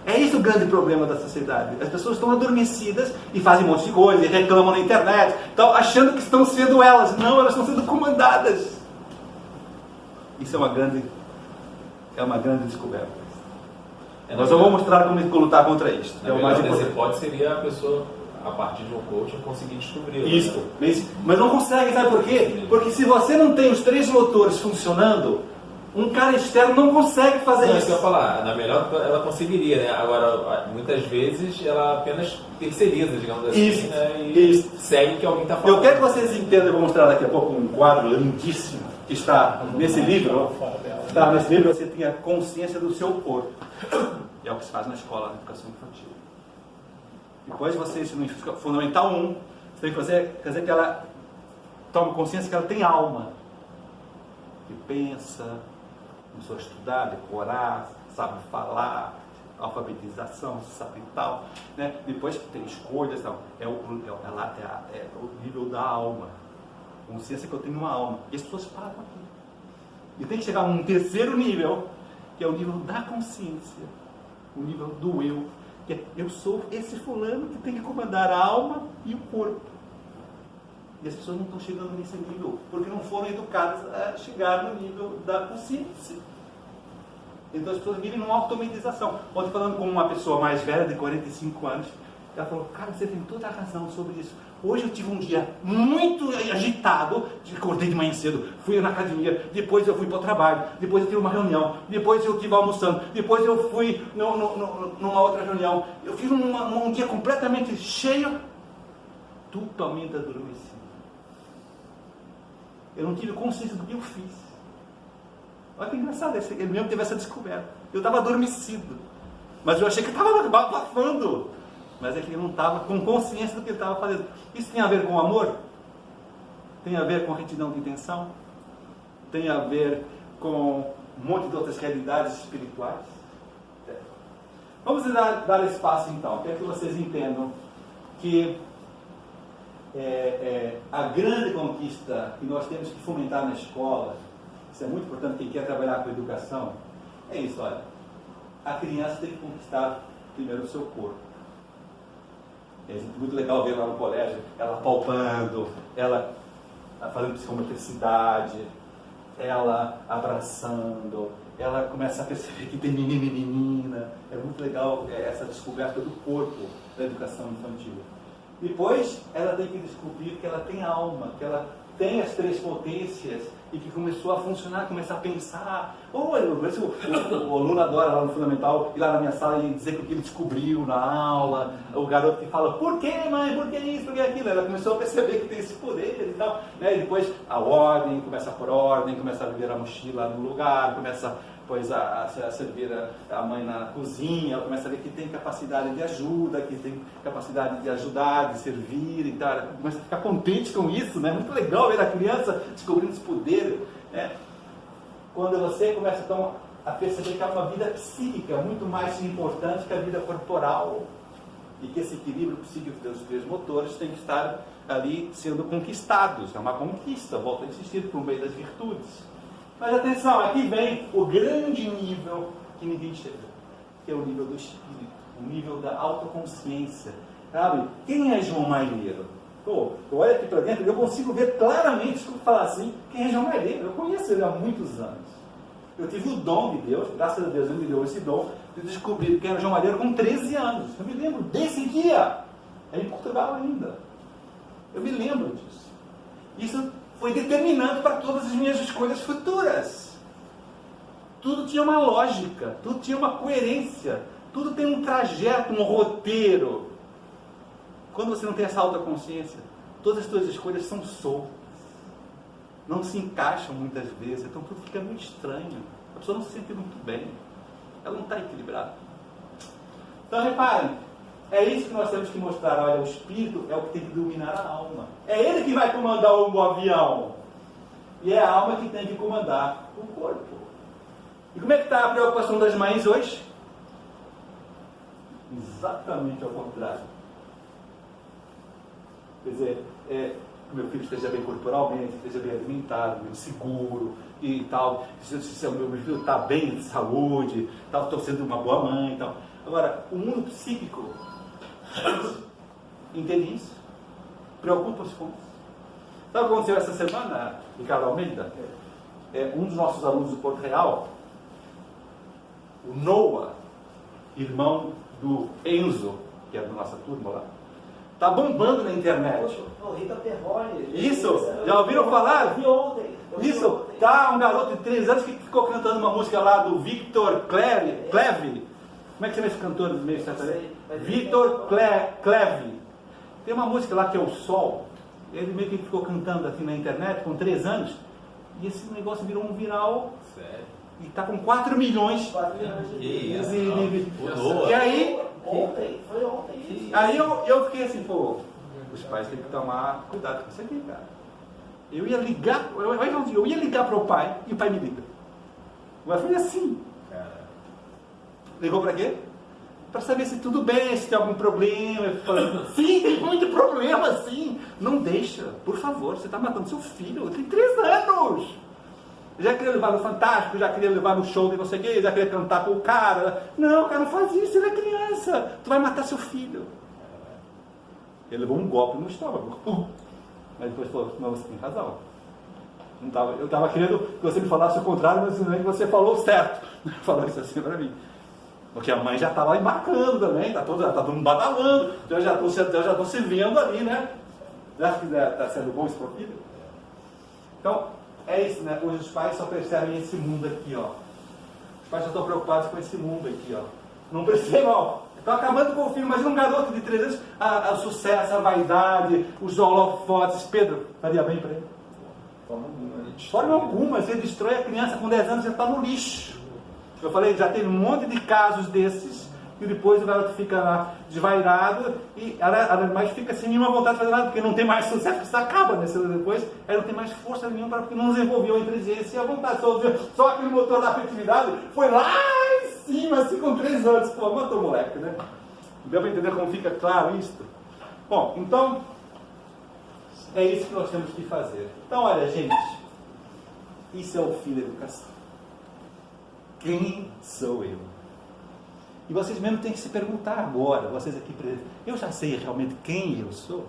É isso o grande problema da sociedade. As pessoas estão adormecidas e fazem um monte de coisa, e reclamam na internet, estão achando que estão sendo elas. Não, elas estão sendo comandadas. Isso é uma grande descoberta. Mas eu vou mostrar como lutar contra isso. Na É o mais verdade, importante. essa hipótese seria a pessoa, a partir de um coaching, conseguir descobrir. Isso. Né? Mas não consegue, sabe por quê? Porque se você não tem os 3 motores funcionando, um cara externo não consegue fazer Não, isso. isso que eu ia falar. Na melhor, ela conseguiria, né? Agora, muitas vezes, ela apenas terceiriza, digamos assim, Isso, né? E isso. segue o que alguém está falando. Eu quero que vocês entendam, eu vou mostrar daqui a pouco um quadro lindíssimo que está nesse livro. Está nesse livro, você tem a consciência do seu corpo. É o que se faz na escola, na educação infantil. Depois você, no Fundamental 1, você tem que fazer que ela tome consciência que ela tem alma. Que pensa, começou a estudar, decorar, sabe falar, alfabetização, sabe tal. Né? Depois tem escolhas, tal. É o nível da alma. Consciência que eu tenho uma alma. E as pessoas param aqui. E tem que chegar a um terceiro nível, que é o nível da consciência. O nível do eu. Que é, eu sou esse fulano que tem que comandar a alma e o corpo. E as pessoas não estão chegando nesse nível, porque não foram educadas a chegar no nível da consciência. Então as pessoas vivem numa automatização. Ontem, falando com uma pessoa mais velha, de 45 anos, ela falou, cara, você tem toda a razão sobre isso. Hoje eu tive um dia muito agitado, acordei de manhã cedo, fui na academia, depois eu fui para o trabalho, depois eu tive uma reunião, depois eu estive almoçando, depois eu fui numa outra reunião. Eu fiz um dia completamente cheio, totalmente adormecido. Eu não tive consciência do que eu fiz. Olha que engraçado, ele mesmo teve essa descoberta. Eu estava adormecido, mas eu achei que estava abafando. Mas é que ele não estava com consciência do que ele estava fazendo. Isso tem a ver com amor? Tem a ver com retidão de intenção? Tem a ver com um monte de outras realidades espirituais? Vamos dar espaço então. Quero que vocês entendam que a grande conquista que nós temos que fomentar na escola, isso é muito importante, quem quer trabalhar com educação, é isso, olha. A criança tem que conquistar primeiro o seu corpo. É muito legal ver lá no colégio, ela palpando, ela fazendo psicomotricidade, ela abraçando, ela começa a perceber que tem menino e menina. É muito legal essa descoberta do corpo da educação infantil. Depois, ela tem que descobrir que ela tem alma, que ela tem as 3 potências e que começou a funcionar, começar a pensar. O aluno adora lá no Fundamental ir lá na minha sala e dizer o que ele descobriu na aula. O garoto que fala, por que, mãe? Por que isso? Por que aquilo? Ela começou a perceber que tem esse poder e tal. Né? E depois a ordem, começa a pôr ordem, começa a ver a mochila no lugar, começa a servir a mãe na cozinha, ela começa a ver que tem capacidade de ajuda, que tem capacidade de ajudar, de servir e tal. Ela começa a ficar contente com isso, né? Muito legal ver a criança descobrindo esse poder, né? Quando você começa então a perceber que há uma vida psíquica muito mais importante que a vida corporal e que esse equilíbrio psíquico dos 3 motores tem que estar ali sendo conquistados. É uma conquista, volto a insistir, por meio das virtudes. Mas atenção, aqui vem o grande nível que ninguém chega, que é o nível do espírito, o nível da autoconsciência. Sabe? Quem é João Malheiro? Pô, eu olho aqui para dentro e eu consigo ver claramente, se eu falar assim, quem é João Malheiro. Eu conheço ele há muitos anos. Eu tive o dom de Deus, graças a Deus ele me deu esse dom, de descobrir quem era João Malheiro com 13 anos. Eu me lembro desse dia, é em Portugal ainda. Eu me lembro disso. Isso foi determinante para todas as minhas escolhas futuras. Tudo tinha uma lógica, tudo tinha uma coerência, tudo tem um trajeto, um roteiro. Quando você não tem essa autoconsciência, todas as suas escolhas são soltas. Não se encaixam muitas vezes, então tudo fica muito estranho. A pessoa não se sente muito bem. Ela não está equilibrada. Então reparem, é isso que nós temos que mostrar. Olha, o espírito é o que tem que dominar a alma. É ele que vai comandar o avião. E é a alma que tem que comandar o corpo. E como é que está a preocupação das mães hoje? Exatamente ao contrário. Quer dizer, que meu filho esteja bem corporalmente, esteja bem alimentado, bem seguro e tal. Se o meu filho está bem de saúde, estou sendo uma boa mãe e tal. Agora, o mundo psíquico entende isso? Preocupa-se com isso? Sabe o que aconteceu essa semana, Ricardo Almeida? Um dos nossos alunos do Porto Real, o Noah, irmão do Enzo, que é da nossa turma lá, está bombando na internet. Rita Perrone. Isso, já ouviram falar? Vi ontem. Isso, tá um garoto de 3 anos que ficou cantando uma música lá do Victor Cleve. Como é que chama esse cantor do meio sertanejo? Victor Cleve. Tem uma música lá que é o Sol. Ele meio que ficou cantando assim na internet com 3 anos. E esse negócio virou um viral. Sério? E tá com 4 milhões. 4 milhões de Que isso? E aí, Foi ontem isso. aí eu fiquei assim, pô, os pais têm que tomar cuidado com isso aqui, cara. Eu ia ligar para o pai e o pai me liga. Mas foi assim. Ligou para quê? Para saber se tudo bem, se tem algum problema. Eu falei, sim, tem muito problema, sim. Não deixa, por favor, você está matando seu filho, tem 3 anos. Já queria levar no Fantástico, já queria levar no show de não sei o quê, já queria cantar com o cara. Não, cara, não faz isso, ele é criança. Tu vai matar seu filho. Ele levou um golpe no estômago. Mas depois falou, não, você tem razão. Eu estava querendo que você me falasse o contrário, mas não é que você falou certo. Falou isso assim para mim. Porque a mãe já está lá embarcando também, está todo mundo badalando. Eu já estou se vendo ali, né? Já que está sendo bom isso para o filho? Então, é isso, né? Hoje os pais só percebem esse mundo aqui, ó. Os pais só estão preocupados com esse mundo aqui, ó. Não percebem, ó. Estão acabando com o filho. Imagina um garoto de 3 anos, o sucesso, a vaidade, os holofotes. Pedro, faria bem para ele? Forma alguma. Você destrói a criança com 10 anos, já está no lixo. Eu falei, já teve um monte de casos desses, e depois o garoto fica lá desvairado, e mas fica sem nenhuma vontade de fazer nada, porque não tem mais sucesso, porque isso acaba, né? Depois, ela não tem mais força nenhuma, porque não desenvolveu a inteligência e a vontade. Só aquele motor da afetividade foi lá em cima, assim, com 3 anos. Pô, matou o moleque, né? Deu para entender como fica claro isso? Bom, então, é isso que nós temos que fazer. Então, olha, gente, isso é o fim da educação. Quem sou eu? E vocês mesmo têm que se perguntar agora, vocês aqui presentes, eu já sei realmente quem eu sou?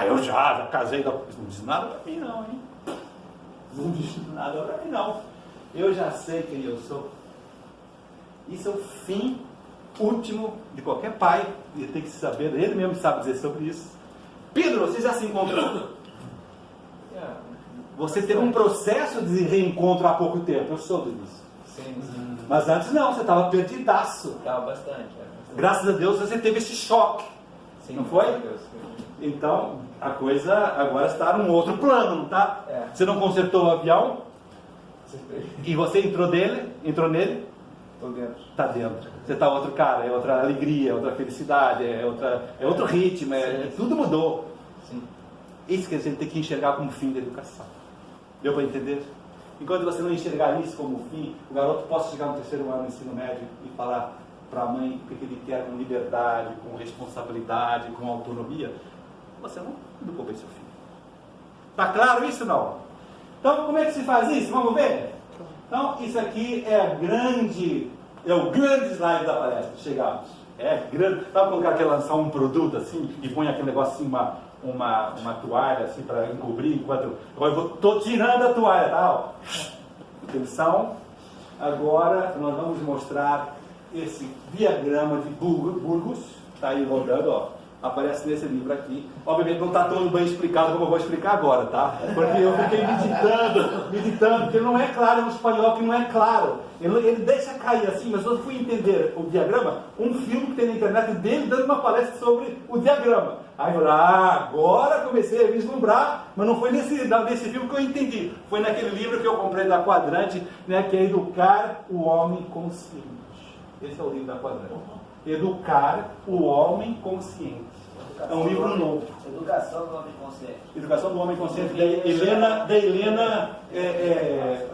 Eu já casei, não diz nada para mim não, hein? Não diz nada para mim não. Eu já sei quem eu sou. Isso é o fim último de qualquer pai, ele tem que saber, ele mesmo sabe dizer sobre isso. Pedro, você já se encontrou? Você teve um processo de reencontro há pouco tempo, eu soube disso. Sim. Mas antes não, você estava perdidaço. Estava bastante. Graças a Deus você teve esse choque. Sim, não foi? Deus. Então, a coisa agora está num outro plano, não está? É. Você não consertou o avião? Acertei. E você entrou nele? Estou dentro. Está dentro. Você está outro cara, é outra alegria, é outra felicidade, é outro ritmo, tudo mudou. Sim. Isso que a gente tem que enxergar como fim da educação. Deu para entender? Enquanto você não enxergar isso como fim, o garoto possa chegar no 3º ano do ensino médio e falar para a mãe o que ele quer com liberdade, com responsabilidade, com autonomia, você não educou bem seu filho. Está claro isso não? Então, como é que se faz isso? Vamos ver? Então, isso aqui é o grande slide da palestra. Chegamos. É grande. Sabe quando o cara quer lançar um produto assim e põe aquele negócio assim, uma toalha assim para encobrir enquanto. Agora eu estou tirando a toalha, tá? Ó. Atenção. Agora nós vamos mostrar esse diagrama de Burgos. Está aí rodando, ó. Aparece nesse livro aqui. Obviamente não está todo bem explicado como eu vou explicar agora, tá? Porque eu fiquei meditando, porque não é claro no espanhol, que não é claro. Ele deixa cair assim, mas eu fui entender o diagrama, um filme que tem na internet dele dando uma palestra sobre o diagrama. Aí eu falei, agora comecei a vislumbrar, mas não foi nesse filme que eu entendi. Foi naquele livro que eu comprei da Quadrante, né, que é Educar o Homem Consciente. Esse é o livro da Quadrante. Educar o Homem Consciente. É um livro novo. Educação do Homem Consciente. Educação do Homem Consciente, da Helena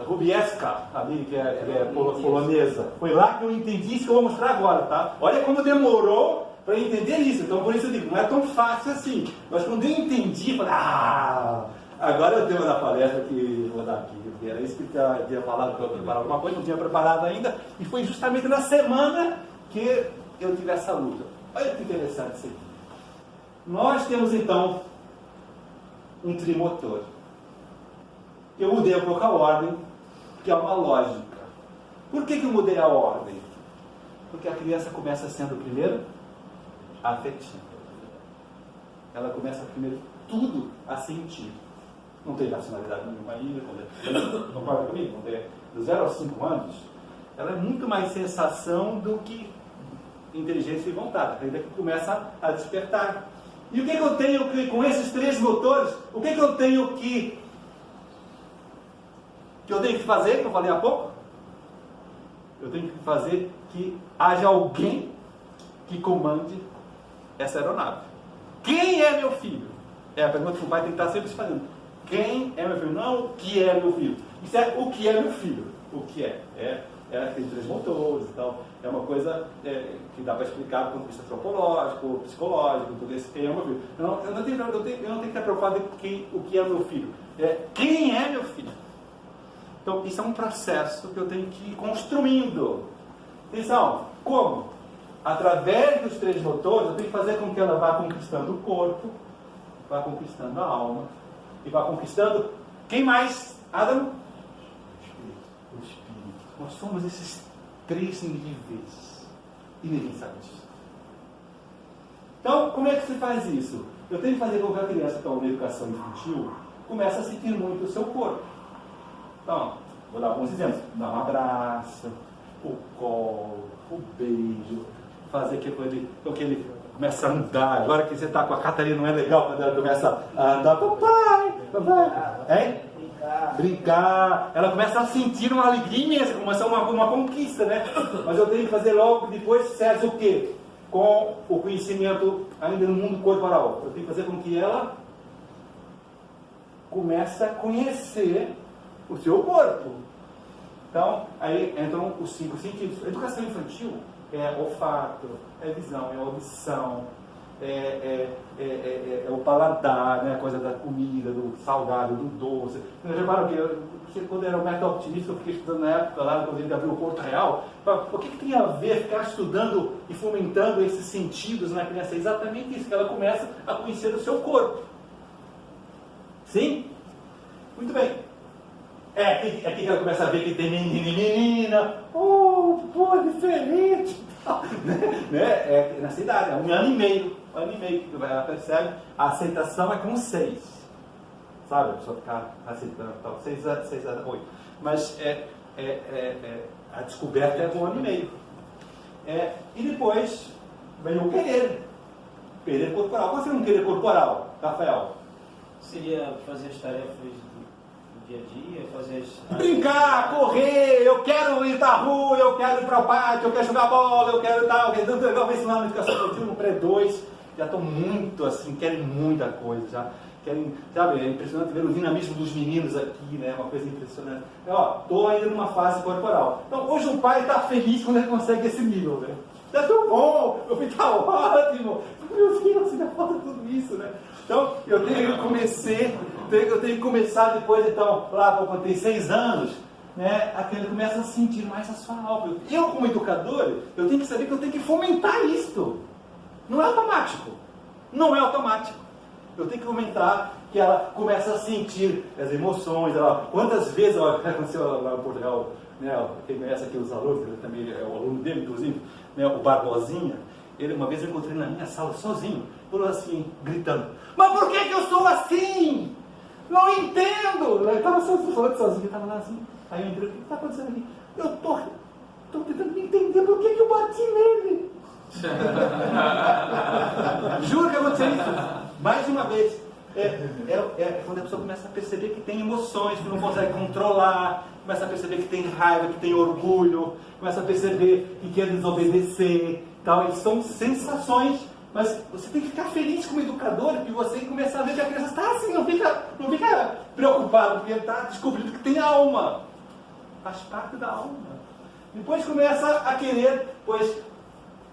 Rubieska, ali, que é polonesa. Foi lá que eu entendi isso que eu vou mostrar agora, tá? Olha como demorou para entender isso. Então, por isso eu digo, não é tão fácil assim. Mas quando eu entendi, falei, agora é o tema da palestra que vou dar aqui. Era isso que eu tinha falado para eu preparar alguma coisa, não tinha preparado ainda. E foi justamente na semana que eu tive essa luta. Olha que interessante isso aqui. Nós temos então um trimotor. Eu mudei um pouco a ordem, que é uma lógica. Por que eu mudei a ordem? Porque a criança começa sendo primeiro afetiva. Ela começa primeiro tudo a sentir. Não tem racionalidade nenhuma ainda, concorda comigo? Não tem. Do 0 aos 5 anos, ela é muito mais sensação do que inteligência e vontade. Ainda que começa a despertar. E o que eu tenho que, com esses 3 motores, o que eu tenho que fazer, que eu falei há pouco? Eu tenho que fazer que haja alguém que comande essa aeronave. Quem é meu filho? É a pergunta que o pai tem que estar sempre se fazendo. Quem é meu filho? Não o que é meu filho. Isso é o que é meu filho. O que é? Tem 3 motores e tal. É uma coisa que dá para explicar do ponto de vista antropológico, psicológico, tudo isso. Quem é meu filho? Eu não tenho que estar preocupado com o que é meu filho. Quem é meu filho? Então, isso é um processo que eu tenho que ir construindo. Atenção, como? Através dos 3 motores, eu tenho que fazer com que ela vá conquistando o corpo, vá conquistando a alma, e vá conquistando quem mais? Adam? O espírito. Nós somos esses 3 níveis. E ninguém sabe disso. Então, como é que se faz isso? Eu tenho que fazer com que a criança que está na educação infantil comece a sentir muito o seu corpo. Então, vou dar alguns exemplos. Dar um abraço, o colo, o beijo, fazer que ele começa a andar. Agora que você está com a Catarina, não é legal quando ela começa a andar. Papai! Hein? Brincar. Ela começa a sentir uma alegria imensa, começa uma conquista, né? Mas eu tenho que fazer logo depois, certo, o quê? Com o conhecimento ainda no mundo corporal. Eu tenho que fazer com que ela comece a conhecer o seu corpo. Então, aí entram os 5 sentidos. A educação infantil é olfato, é visão, é audição, é o paladar, né? A coisa da comida, do salgado, do doce. Vocês reparam que quando eu era o método optimista, eu fiquei estudando na época lá, quando ele abriu o Porto Real, o que tem a ver ficar estudando e fomentando esses sentidos na criança? É exatamente isso, que ela começa a conhecer o seu corpo. Sim? Muito bem. Aqui que ela começa a ver que tem menino e menina. É diferente. Né? Nessa idade, é 1 ano e meio. 1 ano e meio que ela percebe. A aceitação é com 6. Sabe? A pessoa ficar aceitando tal. 6 a 8. Mas a descoberta é com 1 ano e meio. E depois vem o querer. Querer corporal. Qual seria um querer corporal, Rafael? Seria fazer as tarefas dia a dia, fazer brincar, correr, eu quero ir pra rua, eu quero ir para o pátio, eu quero jogar bola, eu quero tal. Eu vejo lá na educação infantil, no pré-2, já estão muito assim, querem muita coisa, já querem, sabe, é impressionante ver o dinamismo dos meninos aqui, né, uma coisa impressionante. Estou ainda numa fase corporal. Então, hoje o pai está feliz quando ele consegue esse nível, né? Está tão bom, eu falei, tá ótimo, meu filho, ainda falta tudo isso, né? Então, eu comecei Eu tenho que começar depois, então, lá quando tem 6 anos, né, ele começa a sentir mais a sua alma. Eu, como educador, eu tenho que saber que eu tenho que fomentar isto. Não é automático. Não é automático. Eu tenho que fomentar que ela começa a sentir as emoções. Quantas vezes aconteceu lá em Portugal, né, quem conhece aqui os alunos, ele também é o aluno dele, inclusive, né, o Barbosinha. Ele, uma vez eu encontrei na minha sala sozinho, falou assim, gritando: mas por que eu sou assim? Não entendo! Eu estava falando sozinho, estava lá assim. Aí eu entrei: o que está acontecendo aqui? Eu estou tentando entender por que eu bati nele. Juro que aconteceu isso. Mais de uma vez. Quando a pessoa começa a perceber que tem emoções, que não consegue controlar, começa a perceber que tem raiva, que tem orgulho, começa a perceber que quer desobedecer. Tal. São sensações, mas você tem que ficar feliz como educador, que você começar a ver que a criança está assim, não fica preocupado, porque está descobrindo que tem alma. Faz parte da alma. Depois começa a querer,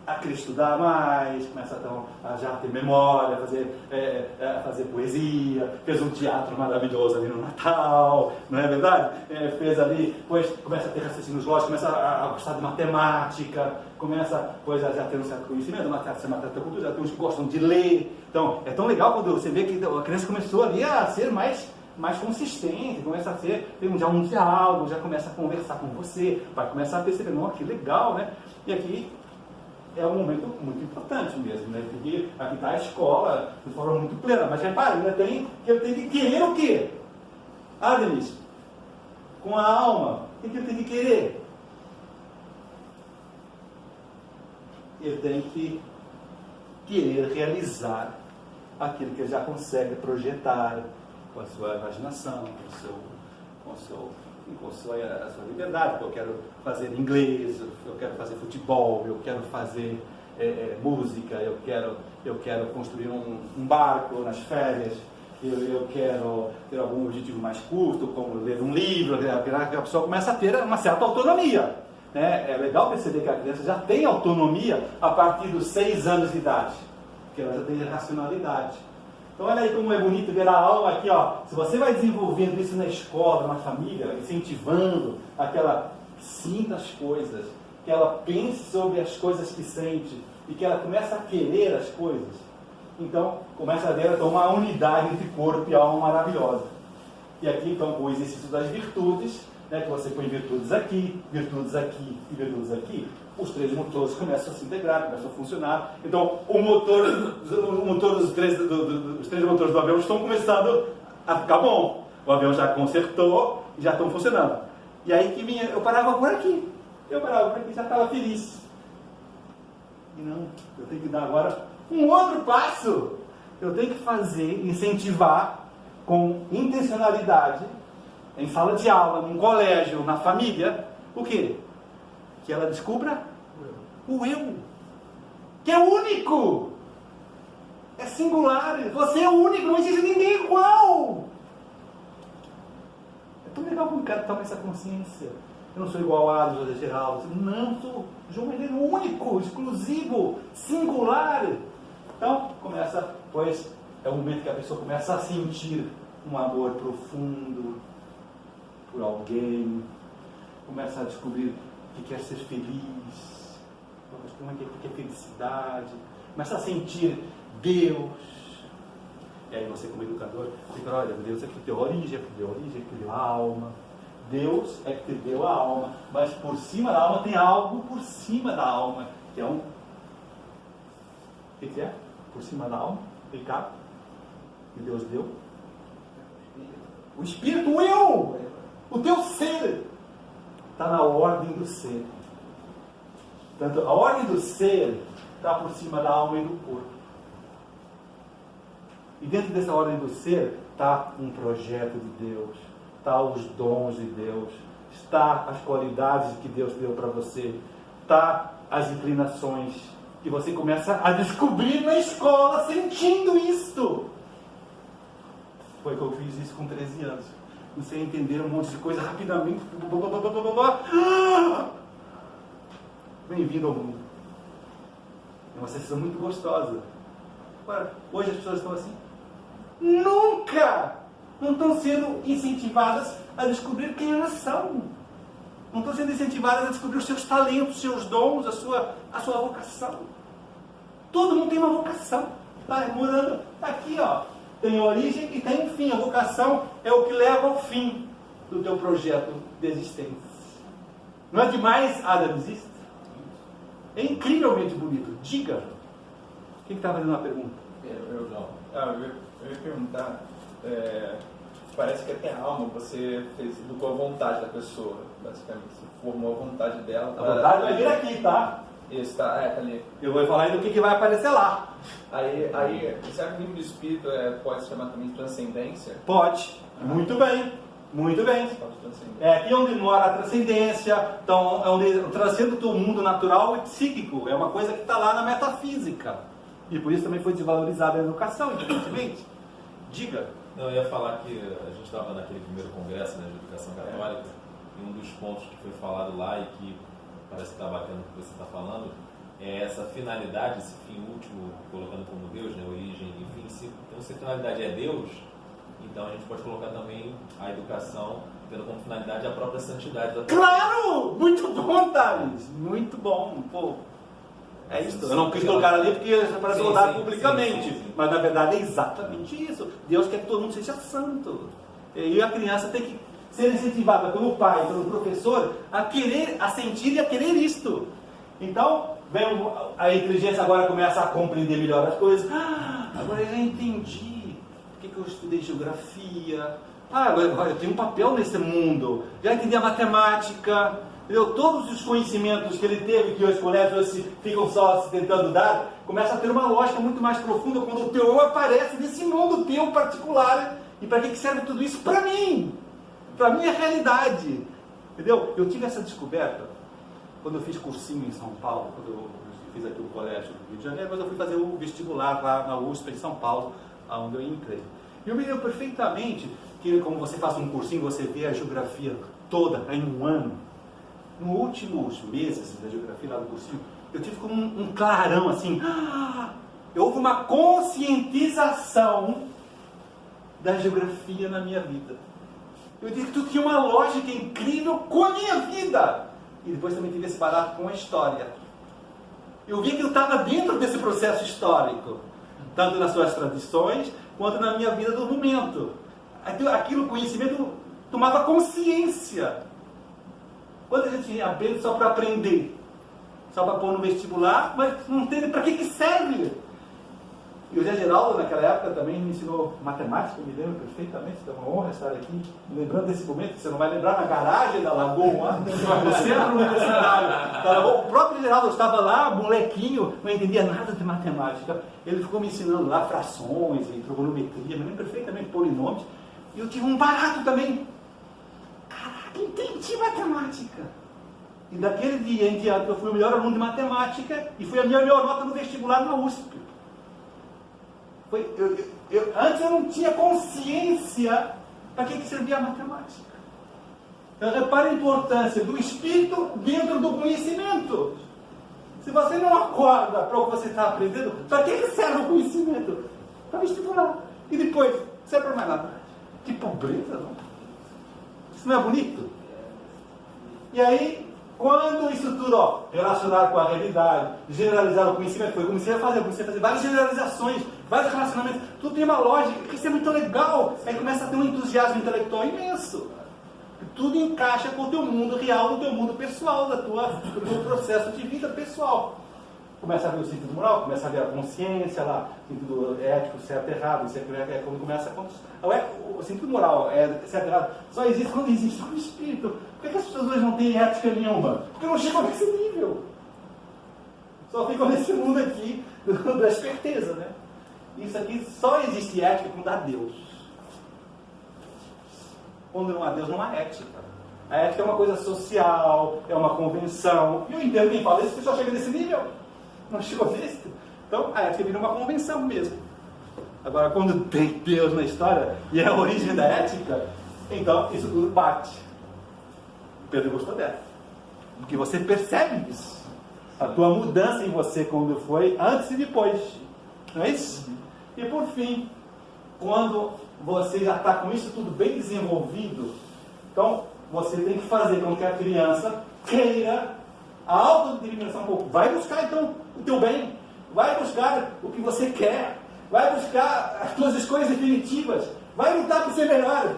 a querer estudar mais, começa a já ter memória, fazer poesia, fez um teatro maravilhoso ali no Natal, não é verdade? Fez ali, depois começa a ter raciocínios lógicos, começa a gostar de matemática, começa a já ter um certo conhecimento, matemática, cultura, tem uns que gostam de ler. Então, é tão legal quando você vê que a criança começou ali a ser mais consistente, começa a ter já um diálogo, já começa a conversar com você, vai começar a perceber, não, que legal, né? E aqui é um momento muito importante mesmo, né? Porque aqui está a escola de forma muito plena, mas repare, eu tenho que querer o quê? Denise, com a alma, o que eu tenho que querer? Eu tenho que querer realizar aquilo que ele já consegue projetar com a sua imaginação, com a sua liberdade. Eu quero fazer inglês, eu quero fazer futebol, eu quero fazer música, eu quero construir um barco nas férias, eu quero ter algum objetivo mais curto, como ler um livro. A pessoa começa a ter uma certa autonomia. Né? É legal perceber que a criança já tem autonomia a partir dos 6 anos de idade, porque ela já tem racionalidade. Então olha aí como é bonito ver a alma aqui, ó. Se você vai desenvolvendo isso na escola, na família, incentivando que ela sinta as coisas, que ela pense sobre as coisas que sente e que ela comece a querer as coisas, então começa a ter uma unidade entre corpo e alma maravilhosa. E aqui então o exercício das virtudes, né, que você põe virtudes aqui e virtudes aqui, os 3 motores começam a se integrar, começam a funcionar. Então, os 3 motores do avião estão começando a ficar bom. O avião já consertou e já estão funcionando. E aí eu parava por aqui. Já estava feliz. E não, eu tenho que dar agora um outro passo. Eu tenho que incentivar com intencionalidade, em sala de aula, num colégio, na família, o quê? Que ela descubra o eu, que é único, é singular, você é único, não existe ninguém igual. É tão legal quando o cara toma essa consciência. Eu não sou igual a José Geraldo, não, sou João Medeiros, único, exclusivo, singular. Então, é o momento que a pessoa começa a sentir um amor profundo por alguém, começa a descobrir que quer ser feliz, como é que é felicidade, começa a sentir Deus. E aí você, como educador, fica: olha, Deus é que te deu origem, é que te deu origem, é que te deu a alma. Deus é que te deu a alma, mas por cima da alma tem algo por cima da alma, que é o que é? Por cima da alma, pecado, que Deus deu. O Espírito, o eu, o teu ser, está na ordem do ser. Portanto, a ordem do ser está por cima da alma e do corpo. E dentro dessa ordem do ser está um projeto de Deus, está os dons de Deus, está as qualidades que Deus deu para você, está as inclinações que você começa a descobrir na escola, sentindo isto. Foi que eu fiz isso com 13 anos. Comecei a entender um monte de coisa rapidamente. Bem-vindo ao mundo. É uma sensação muito gostosa. Agora, hoje as pessoas estão assim: nunca não estão sendo incentivadas a descobrir quem elas são. Não estão sendo incentivadas a descobrir os seus talentos, os seus dons, a sua vocação. Todo mundo tem uma vocação. Está morando aqui, ó. Tem origem e tem um fim. A vocação é o que leva ao fim do teu projeto de existência. Não é demais, Adam, existe? É incrivelmente bonito. Diga. Quem está fazendo uma pergunta? Eu ia perguntar, parece que até a alma você educou a vontade da pessoa, basicamente. Você formou a vontade dela. A vontade vai vir aqui, tá? Isso, tá ali. Eu vou falar aí do que vai aparecer lá. Aí será que o nível de espírito pode se chamar também de transcendência? Pode. Muito bem. Muito bem. É aqui onde mora a transcendência, então é onde transcende o teu mundo natural e psíquico. É uma coisa que está lá na metafísica. E por isso também foi desvalorizada a educação, evidentemente. Diga. Não, eu ia falar que a gente estava naquele primeiro congresso, né, de educação católica, e um dos pontos que foi falado lá e que parece que está batendo o que você está falando, é essa finalidade, esse fim último, colocando como Deus, né, origem, enfim, então se a finalidade é Deus, então a gente pode colocar também a educação tendo como finalidade a própria santidade da pessoa. Claro! Muito bom, Thales! Muito bom. Pô, é isso. Eu não quis colocar ali porque parece rodar publicamente. Sim. Mas na verdade é exatamente isso. Deus quer que todo mundo seja santo. E a criança tem que ser incentivada pelo pai, pelo professor, a querer, a sentir e a querer isto. Então, a inteligência agora começa a compreender melhor as coisas. Agora eu já entendi por que eu estudei geografia. Agora eu tenho um papel nesse mundo. Já entendi a matemática. Entendeu? Todos os conhecimentos que ele teve, que os colégios ficam só se tentando dar, começa a ter uma lógica muito mais profunda quando o teu aparece nesse mundo teu particular. E para que serve tudo isso? Para mim! Para a minha realidade. Entendeu? Eu tive essa descoberta quando eu fiz cursinho em São Paulo, quando eu fiz aqui o colégio do Rio de Janeiro, mas eu fui fazer o vestibular lá na USP em São Paulo, onde eu entrei. E eu me lembro perfeitamente que, como você faz um cursinho, você vê a geografia toda em um ano. Nos últimos meses da geografia lá do cursinho, eu tive como um clarão assim. Houve uma conscientização da geografia na minha vida. Eu disse que tudo tinha uma lógica incrível com a minha vida. E depois também tive esse barato com a história. Eu vi que eu estava dentro desse processo histórico, tanto nas suas tradições, quanto na minha vida do momento. Aquilo, conhecimento, tomava consciência. Quando a gente aprende só para aprender, só para pôr no vestibular, mas não entende para que serve. E o Zé Geraldo, naquela época, também me ensinou matemática, eu me lembro perfeitamente, é uma honra estar aqui, me lembrando desse momento, que você não vai lembrar na garagem da Lagoa, no centro universitário. O próprio Geraldo estava lá, molequinho, não entendia nada de matemática. Ele ficou me ensinando lá frações e trigonometria, me lembro perfeitamente polinômios. E eu tive um barato também. Caraca, entendi matemática. E daquele dia em diante eu fui o melhor aluno de matemática e fui a minha melhor nota no vestibular na USP. Antes eu não tinha consciência para que servia a matemática. Então repare a importância do espírito dentro do conhecimento. Se você não acorda para o que você está aprendendo, para que serve o conhecimento? Para vestibular. E depois, serve para mais nada. Que pobreza, não? Isso não é bonito? E aí, quando isso tudo, relacionar com a realidade, generalizar o conhecimento, eu comecei a fazer várias generalizações, vários relacionamentos, tudo tem uma lógica, que isso é muito legal. Aí começa a ter um entusiasmo intelectual imenso. Tudo encaixa com o teu mundo real, o teu mundo pessoal, do teu processo de vida pessoal. Começa a ver o sentido moral, começa a ver a consciência lá, o sentido ético, certo e errado, isso é quando começa a... O sentido moral, certo e errado, só existe quando existe um espírito. Por que as pessoas hoje não têm ética nenhuma? Porque não chegam nesse nível. Só ficam nesse mundo aqui da esperteza, né? Isso aqui só existe ética quando há Deus. Quando não há Deus, não há ética. A ética é uma coisa social, é uma convenção. E eu entendo quem fala isso, que só chega nesse nível. Não chegou nesse. Então, a ética vira uma convenção mesmo. Agora, quando tem Deus na história, e é a origem da ética, então isso tudo bate. O Pedro gostou dela. Porque você percebe isso. A tua mudança em você quando foi, antes e depois. Não é isso? E por fim, quando você já está com isso tudo bem desenvolvido. Então, você tem que fazer com que a criança queira a autodeterminação um pouco. Vai buscar, então, o teu bem. Vai buscar o que você quer. Vai buscar as tuas escolhas definitivas. Vai lutar por ser melhor.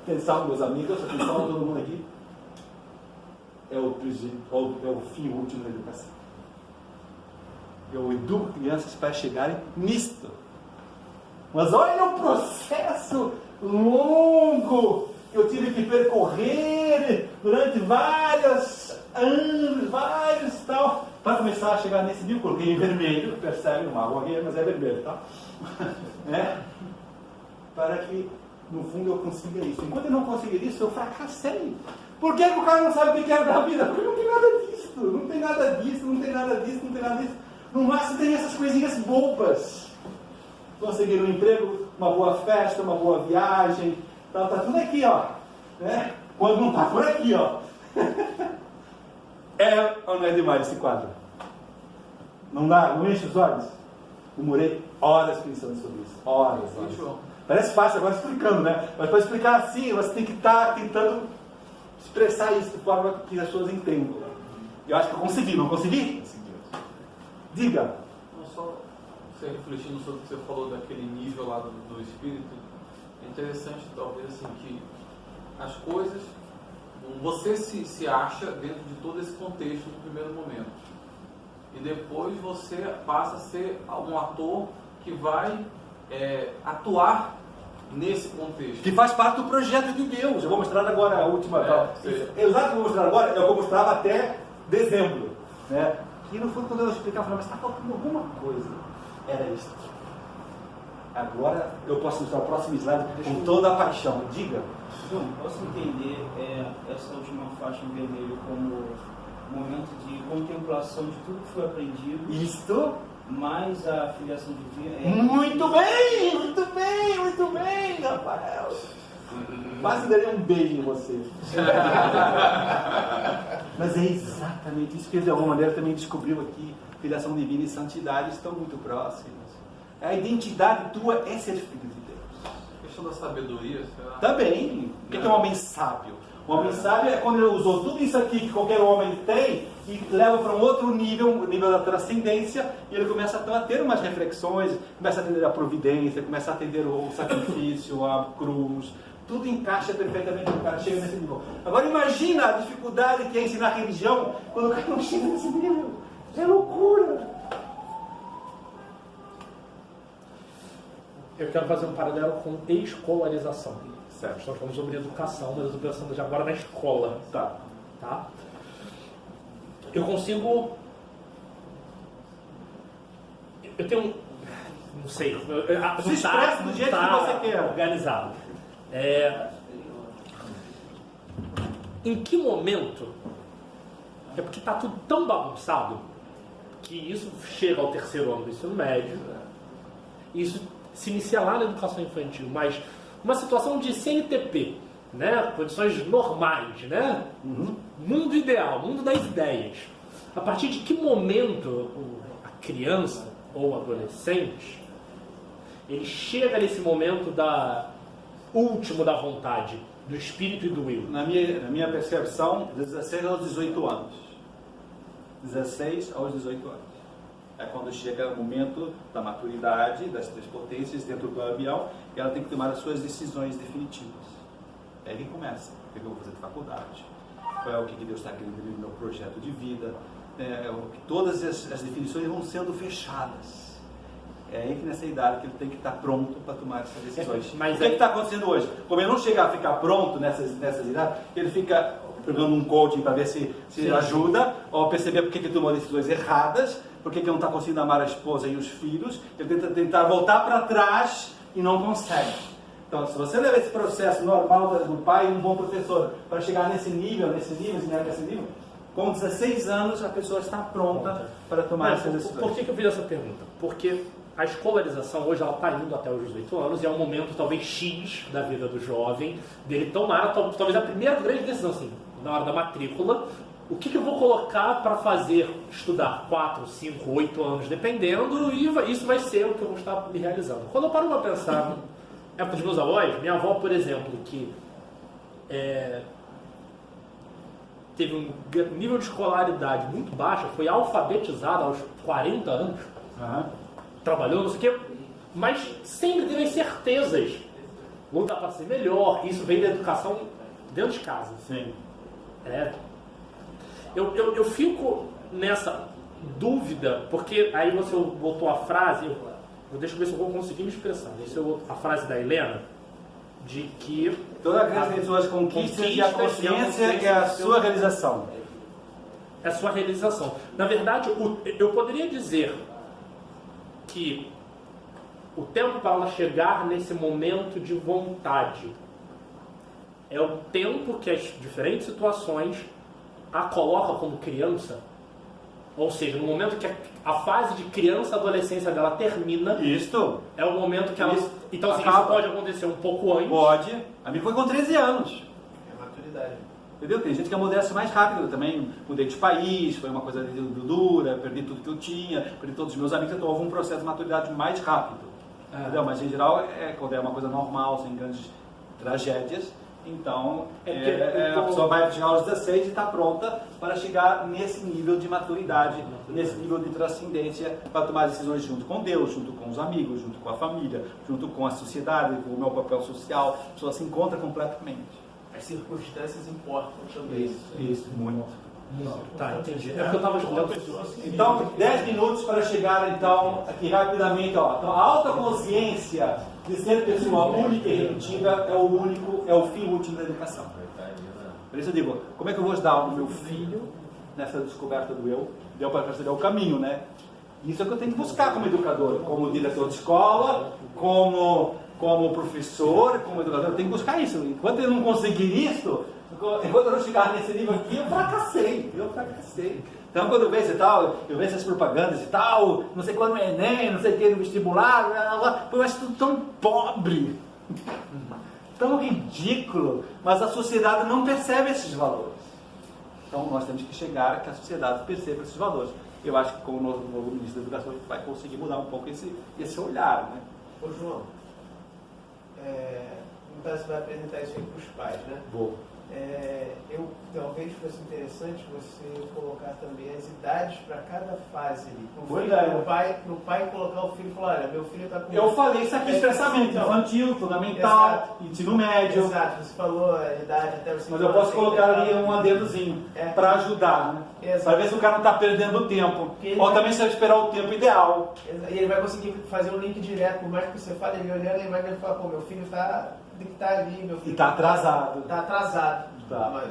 Atenção, meus amigos, atenção, todo mundo aqui. É o fim último da educação. Eu educo crianças para chegarem nisto. Mas olha o processo longo que eu tive que percorrer durante vários anos, tal, para começar a chegar nesse nível. Coloquei em vermelho, percebe, uma rogueira, mas é vermelho, tá? Para que, no fundo, eu consiga isso. Enquanto eu não conseguir isso, eu fracassei. Por que o cara não sabe o que quer da vida? Porque não tem nada disso, não tem nada disso, não tem nada disso, não tem nada disso. No máximo tem essas coisinhas bobas. Conseguir um emprego, uma boa festa, uma boa viagem, tá tudo aqui, ó. Né? Quando não tá por aqui, ó. É ou não é demais esse quadro? Não dá? Não enche os olhos? Demorei horas pensando sobre isso. Horas. Parece fácil agora explicando, né? Mas para explicar assim, você tem que estar tentando expressar isso de forma que as pessoas entendam. Eu acho que eu consegui, não consegui? Diga. Não, só você refletindo sobre o que você falou daquele nível lá do espírito, é interessante talvez assim que as coisas, você se acha dentro de todo esse contexto no primeiro momento. E depois você passa a ser um ator que vai atuar nesse contexto. Que faz parte do projeto de Deus. Eu vou mostrar agora a última. Exato, que eu vou mostrar agora é o que eu mostrava até dezembro. Né? E no fundo, quando eu explicava, eu falava, mas está faltando alguma coisa. Era isso. Agora eu posso mostrar o próximo slide com toda a paixão. Diga. João, posso entender essa última faixa em vermelho como momento de contemplação de tudo que foi aprendido? Isto. Mais a filiação divina. Muito bem, muito bem, muito bem, Rafael. Quase daria um beijo em você. Mas é exatamente isso que ele de alguma maneira também descobriu aqui. Filiação divina e santidade estão muito próximas. A identidade tua é ser filho de Deus. A questão da sabedoria, será? Também. O que é um homem sábio? O homem sábio é quando ele usou tudo isso aqui que qualquer homem tem e leva para um outro nível, o nível da transcendência, e ele começa então a ter umas reflexões, começa a atender a providência, começa a atender o sacrifício, a cruz. Tudo encaixa perfeitamente quando o cara chega nesse nível. Agora imagina a dificuldade que é ensinar religião quando o cara não chega nesse nível. É loucura. Eu quero fazer um paralelo com escolarização. Certo. Estamos falando sobre educação, mas eu estou pensando já agora na escola. Tá. Eu consigo... Eu tenho... Não sei. Se expressa do jeito que você quer. Organizado. Em que momento... É porque está tudo tão bagunçado que isso chega ao terceiro ano do ensino médio. Isso se inicia lá na educação infantil, mas uma situação de CNTP, né? Condições normais, né? Mundo ideal, mundo das ideias. A partir de que momento a criança ou adolescente ele chega nesse momento último da vontade, do espírito e do eu? Na minha percepção, de 16 aos 18 anos. 16 aos 18 anos. É quando chega o momento da maturidade das três potências dentro do avião e ela tem que tomar as suas decisões definitivas. É aí que começa. O que eu vou fazer de faculdade? Qual é o que Deus está querendo no meu projeto de vida? Todas as definições vão sendo fechadas. É aí que nessa idade que ele tem que estar pronto para tomar essas decisões. Mas o que está acontecendo hoje? Como ele não chega a ficar pronto nessas idades, ele fica pegando um coaching para ver se ajuda, ou perceber porque ele tomou decisões erradas, porque ele não está conseguindo amar a esposa e os filhos, ele tenta tentar voltar para trás e não consegue. Então, se você leva esse processo normal do pai e um bom professor para chegar nesse nível, ensinar nesse nível, com 16 anos a pessoa está pronta para tomar essas decisões. Por que eu fiz essa pergunta? Porque a escolarização hoje ela está indo até os 18 anos e é um momento talvez X da vida do jovem, dele tomar talvez a primeira grande decisão, assim, na hora da matrícula, o que eu vou colocar para fazer estudar 4, 5, 8 anos, dependendo, e isso vai ser o que eu vou estar me realizando. Quando eu paro para pensar, na época dos meus avós, minha avó, por exemplo, que teve um nível de escolaridade muito baixo, foi alfabetizada aos 40 anos, trabalhou, não sei o quê, mas sempre teve certezas. Vou dar para ser melhor, isso vem da educação dentro de casa. Sim. Eu fico nessa dúvida, porque aí você botou a frase, deixa eu ver se eu vou conseguir me expressar. A frase da Helena, de que toda grande tem suas conquistas e a consciência é a sua realização. É a sua realização. Na verdade, eu poderia dizer que o tempo para ela chegar nesse momento de vontade é o tempo que as diferentes situações a coloca como criança, ou seja, no momento que a fase de criança, adolescência dela termina, Isto é o momento que ela... Então, assim, acaba. isso pode acontecer um pouco antes. Pode. A mim foi com 13 anos. É maturidade. Entendeu? Tem gente que amadurece mais rápido. Eu também mudei de país, foi uma coisa dura, perdi tudo que eu tinha, perdi todos os meus amigos, então houve um processo de maturidade mais rápido. Entendeu? Mas, em geral, quando é uma coisa normal, sem grandes tragédias, então a pessoa vai chegar aos 16 e está pronta para chegar nesse nível de maturidade, nesse nível de transcendência, para tomar decisões junto com Deus, junto com os amigos, junto com a família, junto com a sociedade, com o meu papel social. A pessoa se encontra completamente. As circunstâncias importam também. Isso, muito. Tá, entendi. É porque eu estava estudando. Então, 10 minutos para chegar, então, aqui rapidamente. Ó. Então, a autoconsciência de ser pessoa única e irredutível é o fim último da educação. Por isso eu digo, como é que eu vou ajudar o meu filho nessa descoberta do eu? Deu para perceber o caminho, né? Isso é o que eu tenho que buscar como educador, como diretor de escola, como professor, como educador. Eu tenho que buscar isso. Enquanto eu não conseguir isso, enquanto eu não chegar nesse nível aqui, eu fracassei. Então, quando eu vejo e tal, eu vejo essas propagandas e tal, não sei quando no Enem, não sei o que, no vestibular, blá, blá, blá, eu acho tudo tão pobre, tão ridículo, mas a sociedade não percebe esses valores. Então, nós temos que chegar a que a sociedade perceba esses valores. Eu acho que com o novo ministro da Educação a gente vai conseguir mudar um pouco esse olhar, né? Ô João, então você vai apresentar isso aí para os pais, né? Vou. Talvez fosse interessante você colocar também as idades para cada fase ali. Para o pai colocar o filho e falar, olha, meu filho está com... Eu falei isso aqui expressamente, infantil, fundamental, ensino médio. Exato, você falou a idade até você... Mas eu posso colocar ali um adendozinho para ajudar, né? Para ver se o cara não está perdendo tempo. Ou também se vai esperar o tempo ideal. E ele vai conseguir fazer um link direto, por mais que você fale, ele olhando, ele vai falar, pô, meu filho está ali, meu filho... E está atrasado. Está atrasado. Tá.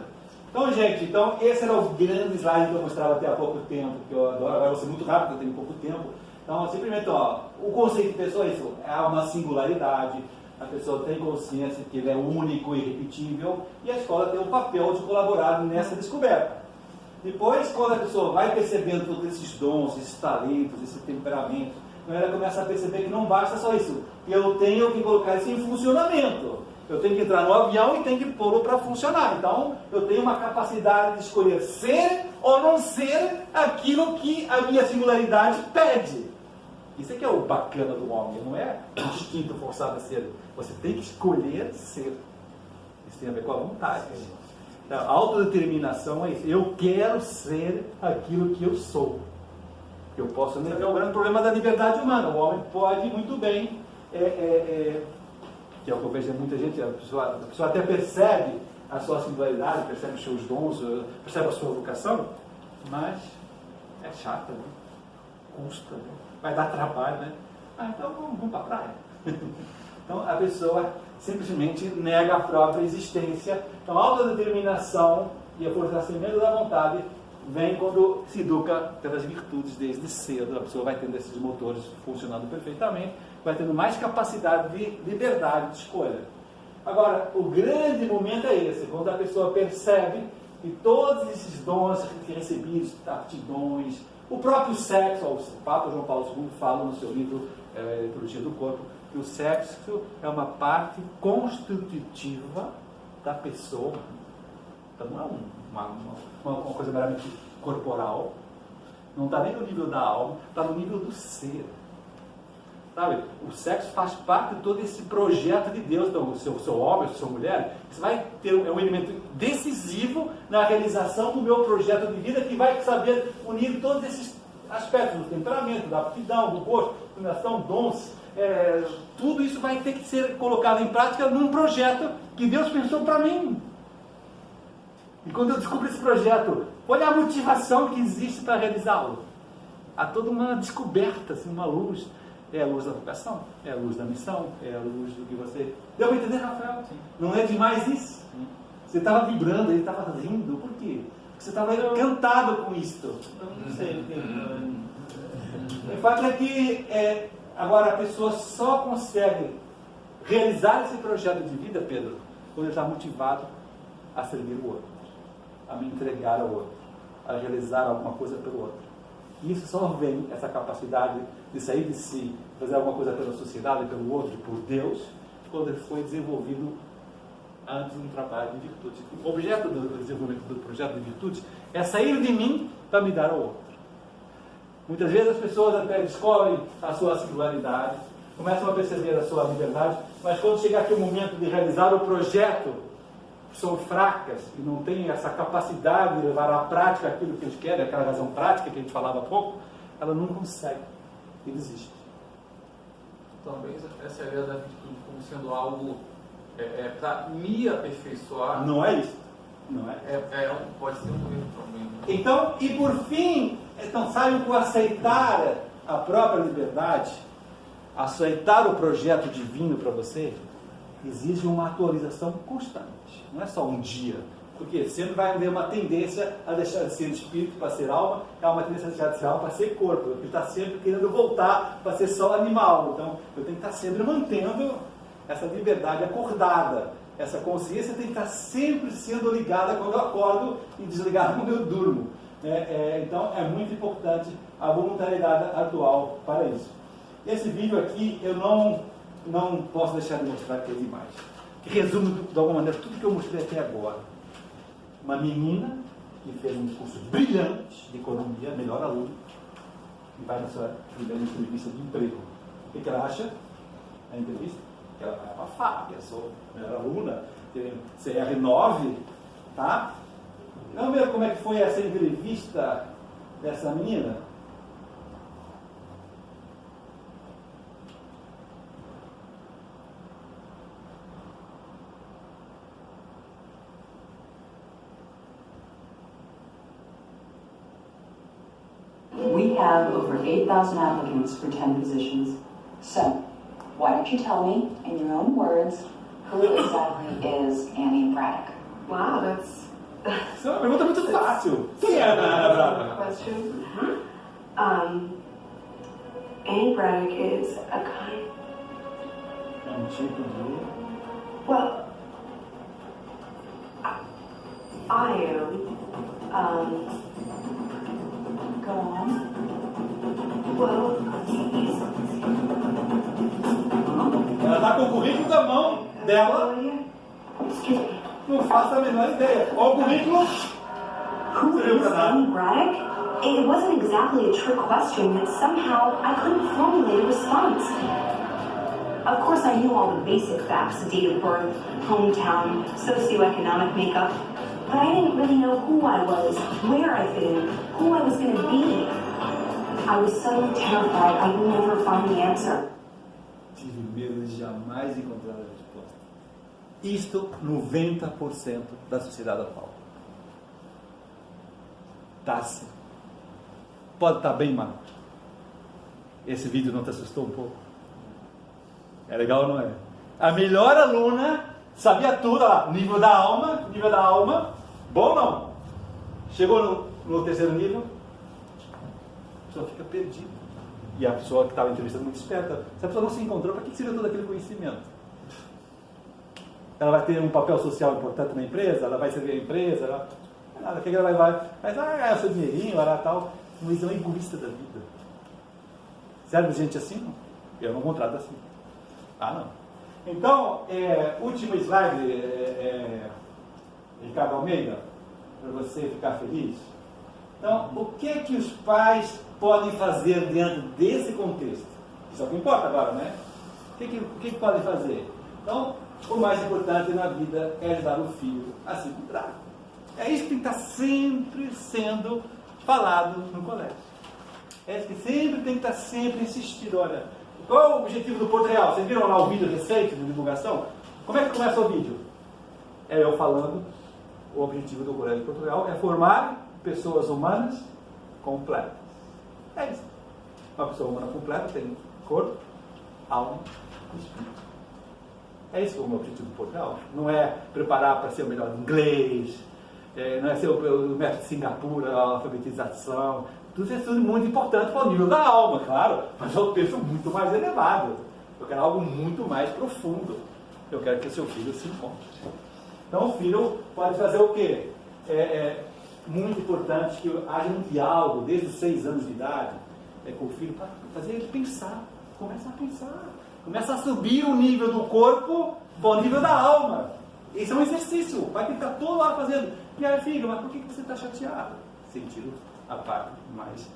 Então, gente, esse era o grande slide que eu mostrava até há pouco tempo, que eu adoro, agora vou ser muito rápido, eu tenho pouco tempo. Então, simplesmente, o conceito de pessoa é isso, é uma singularidade, a pessoa tem consciência que ele é único e irrepetível, e a escola tem um papel de colaborar nessa descoberta. Depois, quando a pessoa vai percebendo todos esses dons, esses talentos, esse temperamento, ela começa a perceber que não basta só isso, eu tenho que colocar isso em funcionamento. Eu tenho que entrar no avião e tenho que pô-lo para funcionar. Então, eu tenho uma capacidade de escolher ser ou não ser aquilo que a minha singularidade pede. Isso é que é o bacana do homem, não é um instinto forçado a ser. Você tem que escolher ser. Isso tem a ver com a vontade. A autodeterminação é isso. Eu quero ser aquilo que eu sou. Eu posso... É o grande problema da liberdade humana. O homem pode muito bem... que é o que eu vejo em muita gente, a pessoa até percebe a sua singularidade, percebe os seus dons, percebe a sua vocação, mas é chata, né? Custa, né? Vai dar trabalho, né? Então vamos para a praia. Então a pessoa simplesmente nega a própria existência. Então a autodeterminação e a fortalecimento da vontade vem quando se educa pelas virtudes desde cedo. A pessoa vai tendo esses motores funcionando perfeitamente, vai tendo mais capacidade de liberdade de escolha. Agora, o grande momento é esse, quando a pessoa percebe que todos esses dons recebidos, aptidões, o próprio sexo, o Papa João Paulo II fala no seu livro Liturgia do Corpo, que o sexo é uma parte constitutiva da pessoa. Então não é uma coisa meramente corporal, não está nem no nível da alma, está no nível do ser. Sabe? O sexo faz parte de todo esse projeto de Deus. Então, o seu homem, a sua mulher, isso vai ter um elemento decisivo na realização do meu projeto de vida, que vai saber unir todos esses aspectos do temperamento, da aptidão, do gosto, da inclinação, dons. Tudo isso vai ter que ser colocado em prática num projeto que Deus pensou para mim. E quando eu descubro esse projeto, olha a motivação que existe para realizá-lo. Há toda uma descoberta, assim, uma luz. É a luz da vocação, é a luz da missão, é a luz do que você... Deu para entender, Rafael? Sim. Não é demais isso? Sim. Você estava vibrando, ele estava rindo. Por quê? Porque você estava encantado com isto. Eu não sei. O fato é que agora a pessoa só consegue realizar esse projeto de vida, Pedro, quando ele está motivado a servir o outro, a me entregar ao outro, a realizar alguma coisa pelo outro. E isso só vem, essa capacidade de sair de si, fazer alguma coisa pela sociedade, pelo outro, por Deus, quando ele foi desenvolvido antes de um trabalho de virtude. O objeto do desenvolvimento do projeto de virtude é sair de mim para me dar ao outro. Muitas vezes as pessoas até descobrem a sua singularidade, começam a perceber a sua liberdade, mas quando chega aquele momento de realizar o projeto, são fracas e não têm essa capacidade de levar à prática aquilo que eles querem, aquela razão prática que a gente falava há pouco, ela não consegue e desiste. Talvez essa ideia da virtude como sendo algo para me aperfeiçoar. Não é isso. Não é? Pode ser um erro também. Então, e por fim, sabe, com aceitar a própria liberdade, aceitar o projeto divino para você, exige uma atualização constante. Não é só um dia. Porque sempre vai haver uma tendência a deixar de ser espírito para ser alma, há uma tendência a deixar de ser alma para ser corpo. Ele está sempre querendo voltar para ser só animal. Então, eu tenho que estar sempre mantendo essa liberdade acordada. Essa consciência tem que estar sempre sendo ligada quando eu acordo e desligada quando eu durmo. Então, é muito importante a voluntariedade atual para isso. Esse vídeo aqui, eu não posso deixar de mostrar aqui as imagens, que resume de alguma maneira tudo que eu mostrei até agora. Uma menina que fez um curso brilhante de economia, melhor aluna, e vai na sua primeira entrevista de emprego. O que ela acha na entrevista? Que ela vai abafar, que eu sou a melhor aluna, CR9, tá? Vamos ver como é que foi essa entrevista dessa menina? We have over 8,000 applicants for 10 positions. So, why don't you tell me, in your own words, who exactly is Annie Braddock? Wow, that's... Isso é uma pergunta muito fácil. Quem é a Annie Braddock? Question. Annie Braddock is a kind... É um tipo de... Well, I am... Go on. Well, Ela está com o currículo da mão dela. Não faço a menor ideia. Olha o currículo. Who is Annie Braddock? It wasn't exactly a trick question, but somehow I couldn't formulate a response. Of course, I knew all the basic facts: date of birth, hometown, socioeconomic makeup. But I didn't really know who I was, where I fit in, who I was going to be. I was so terrified I would never find the answer. Tive medo de jamais encontrar a resposta. Isto 90% da sociedade atual. Tá assim. Pode estar bem mal. Esse vídeo não te assustou um pouco? É legal ou não é? A melhor aluna sabia tudo, ó, nível da alma, bom ou não? Chegou no terceiro nível, a pessoa fica perdida. E a pessoa que estava entrevistando muito esperta, se a pessoa não se encontrou, para que seria todo aquele conhecimento? Ela vai ter um papel social importante na empresa, ela vai servir a empresa, nada, que ela vai ganhar seu dinheirinho, vai lá tal. Uma visão egoísta da vida. Serve gente assim? Eu não contrato assim. Não. Então, último slide, Ricardo Almeida. para você ficar feliz? Então, o que é que os pais podem fazer dentro desse contexto? Isso é o que importa agora, né? O que podem fazer? Então, o mais importante na vida é ajudar o filho a se encontrar. É isso que tem que estar sempre sendo falado no colégio. É isso que sempre tem que estar sempre insistido. Olha, qual é o objetivo do Porto Real? Vocês viram lá o vídeo recente de divulgação? Como é que começa o vídeo? É eu falando, o objetivo do Colégio de Porto Real é formar pessoas humanas completas. É isso. Uma pessoa humana completa tem corpo, alma e espírito. É isso que é o meu objetivo do Porto Real. Não é preparar para ser o melhor em inglês, não é ser o método de Singapura, a alfabetização. Tudo isso é tudo muito importante para o nível da alma, claro, mas eu penso muito mais elevado. Eu quero algo muito mais profundo. Eu quero que o seu filho se encontre. Então o filho pode fazer o quê? É muito importante que haja um diálogo desde os 6 anos de idade com o filho para fazer ele pensar. Começa a pensar. Começa a subir o nível do corpo para o nível da alma. Isso é um exercício. O pai tem que estar toda hora fazendo. E aí, filho, mas por que você está chateado? Sentindo a parte mais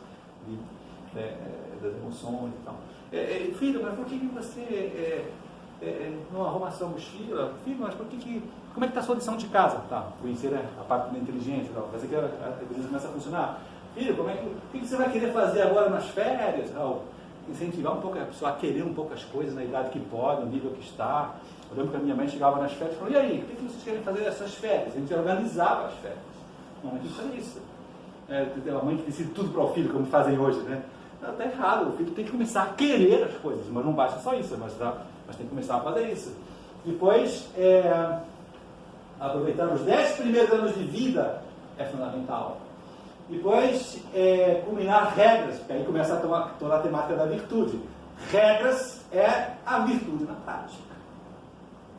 das emoções e tal. Filho, mas por que você não arruma a sua mochila? Filho, mas por que como é que está a sua lição de casa? Tá, conhecer a parte da inteligência, fazer que a inteligência começa a funcionar. Filho, o que você vai querer fazer agora nas férias? Incentivar um pouco a pessoa a querer um pouco as coisas na idade que pode, no nível que está. Eu lembro que a minha mãe chegava nas férias e falou: e aí, o que vocês querem fazer nessas férias? A gente organizava as férias. Não, a gente faz isso. A mãe que decide tudo para o filho, como fazem hoje, né? Está errado, o filho tem que começar a querer as coisas, mas não basta só isso, mas tem que começar a fazer isso. Depois, aproveitar os 10 primeiros anos de vida é fundamental. Depois, combinar regras, porque aí começa toda a temática da virtude. Regras é a virtude na prática.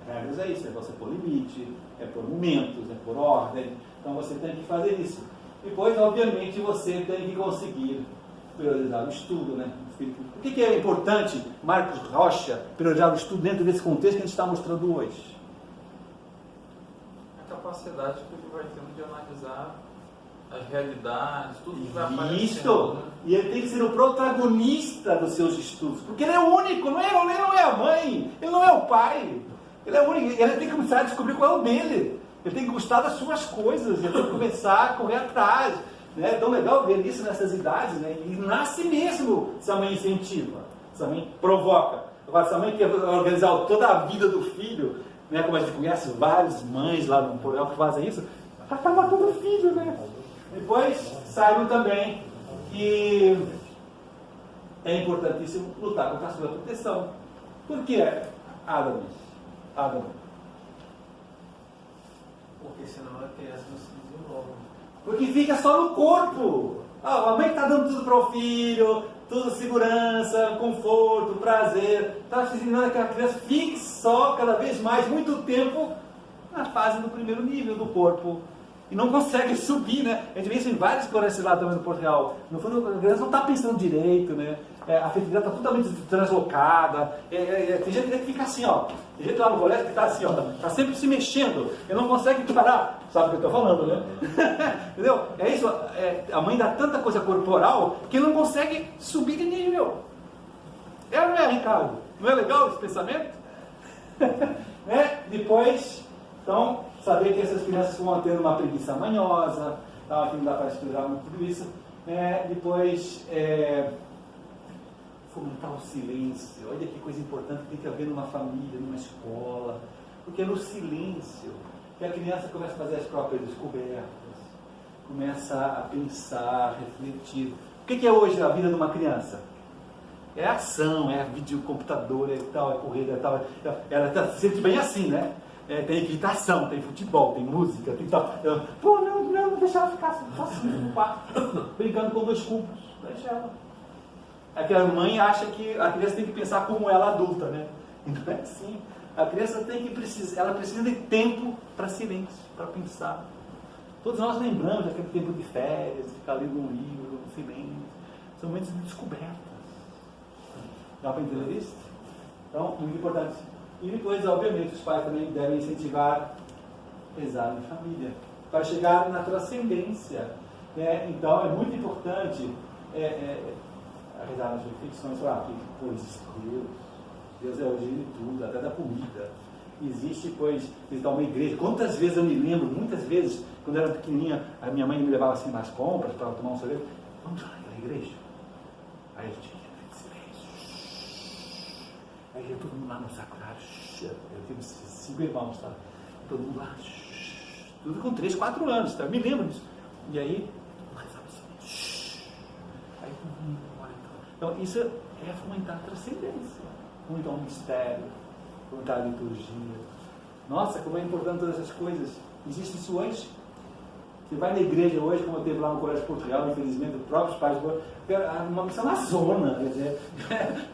Regras é isso, é você pôr limite, é pôr momentos, é pôr ordem. Então você tem que fazer isso. Depois, obviamente, você tem que conseguir priorizar o estudo, né? Por que é importante, Marcos Rocha, priorizar o estudo dentro desse contexto que a gente está mostrando hoje? A capacidade que ele vai tendo de analisar as realidades, tudo que vai aparecendo. Isso! E ele tem que ser o protagonista dos seus estudos, porque ele é o único, ele não é a mãe, ele não é o pai, ele é o único, ele tem que começar a descobrir qual é o dele, ele tem que gostar das suas coisas, ele tem que começar a correr atrás. É tão legal ver isso nessas idades, né? E nasce mesmo se a mãe incentiva, se a mãe provoca. Agora, se a mãe quer organizar toda a vida do filho, né? Como a gente conhece várias mães lá no Portugal que fazem isso, acaba todo o filho, né? Depois, saibam também que é importantíssimo lutar contra a sua proteção. Por que, Adam? Porque senão a criança não se desenvolve. Porque fica só no corpo. A mãe está dando tudo para o filho, tudo segurança, conforto, prazer. Está ensinando que a criança fique só cada vez mais, muito tempo, na fase do primeiro nível do corpo. E não consegue subir, né? A gente vê isso em vários colégios lá também no Porto Real. No fundo, a criança não está pensando direito, né? A afetividade está totalmente deslocada. Tem gente que fica assim, ó. Tem gente lá no colégio que está assim, ó. Está sempre se mexendo. Ele não consegue parar. Sabe o que eu estou falando, né? Entendeu? É isso. A mãe dá tanta coisa corporal que ele não consegue subir de nível. É ou não é, Ricardo? Não é legal esse pensamento? Depois, então, saber que essas crianças vão tendo uma preguiça manhosa, tá? Que não dá para estudar muito tudo isso. Depois, fomentar o silêncio. Olha que coisa importante que tem que haver numa família, numa escola. Porque é no silêncio que a criança começa a fazer as próprias descobertas, começa a pensar, refletir. O que é hoje a vida de uma criança? É ação, é videocomputador, é tal, é corrida, é tal. Ela está se sente bem assim, né? Tem equitação, tem futebol, tem música, tem tal. Não deixa ela ficar assim no quarto, brincando com 2 cubos. Deixa ela. É que a mãe acha que a criança tem que pensar como ela adulta, né? Então é assim. A criança ela precisa de tempo para silêncio, para pensar. Todos nós lembramos daquele tempo de férias, de ficar lendo um livro, um silêncio. São momentos de descobertas. Dá para entender isso? Então, muito importante. E depois, obviamente, os pais também devem incentivar rezar em família. para chegar na transcendência. Né? Então é muito importante rezar nas reflexões, falar que existe Deus. Deus é a origem de tudo, até da comida. Existe, pois, visitar uma igreja. Quantas vezes eu me lembro, muitas vezes, quando eu era pequenininha, a minha mãe me levava assim nas compras para tomar um sorvete. Vamos lá na igreja? Aí a gente silêncio. Aí ia todo mundo lá no sacrário. Eu tive 5 irmãos, tá? Todo mundo lá. Tudo com 3, 4 anos, tá? Eu me lembro disso. E aí, rezava assim. Aí todo mundo olha. Então, isso é fomentar a transcendência. Fomentar o mistério. Fomentar a liturgia. Nossa, como é importante todas essas coisas. Existe isso hoje? Você vai na igreja hoje, como eu teve lá no Colégio de Portugal, infelizmente, os próprios pais, uma missão na zona, quer dizer,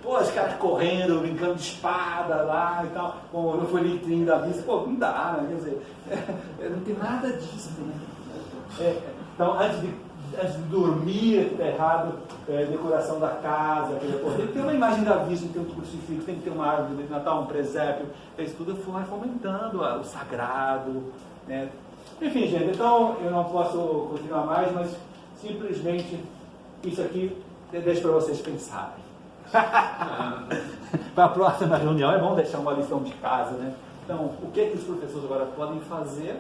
pô, os caras correndo, brincando de espada lá e tal, com o folhetinho da vista, pô, não dá, né? Quer dizer, não tem nada disso, né? Então, antes de dormir, tá errado, decoração da casa, tem que ter uma imagem da Virgem, tem um crucifixo, tem que ter uma árvore de Natal, um presépio, isso tudo vai fomentando o sagrado, né? Enfim, gente, então eu não posso continuar mais, mas simplesmente isso aqui deixo para vocês pensarem. Para a próxima reunião é bom deixar uma lição de casa, né? Então, o que os professores agora podem fazer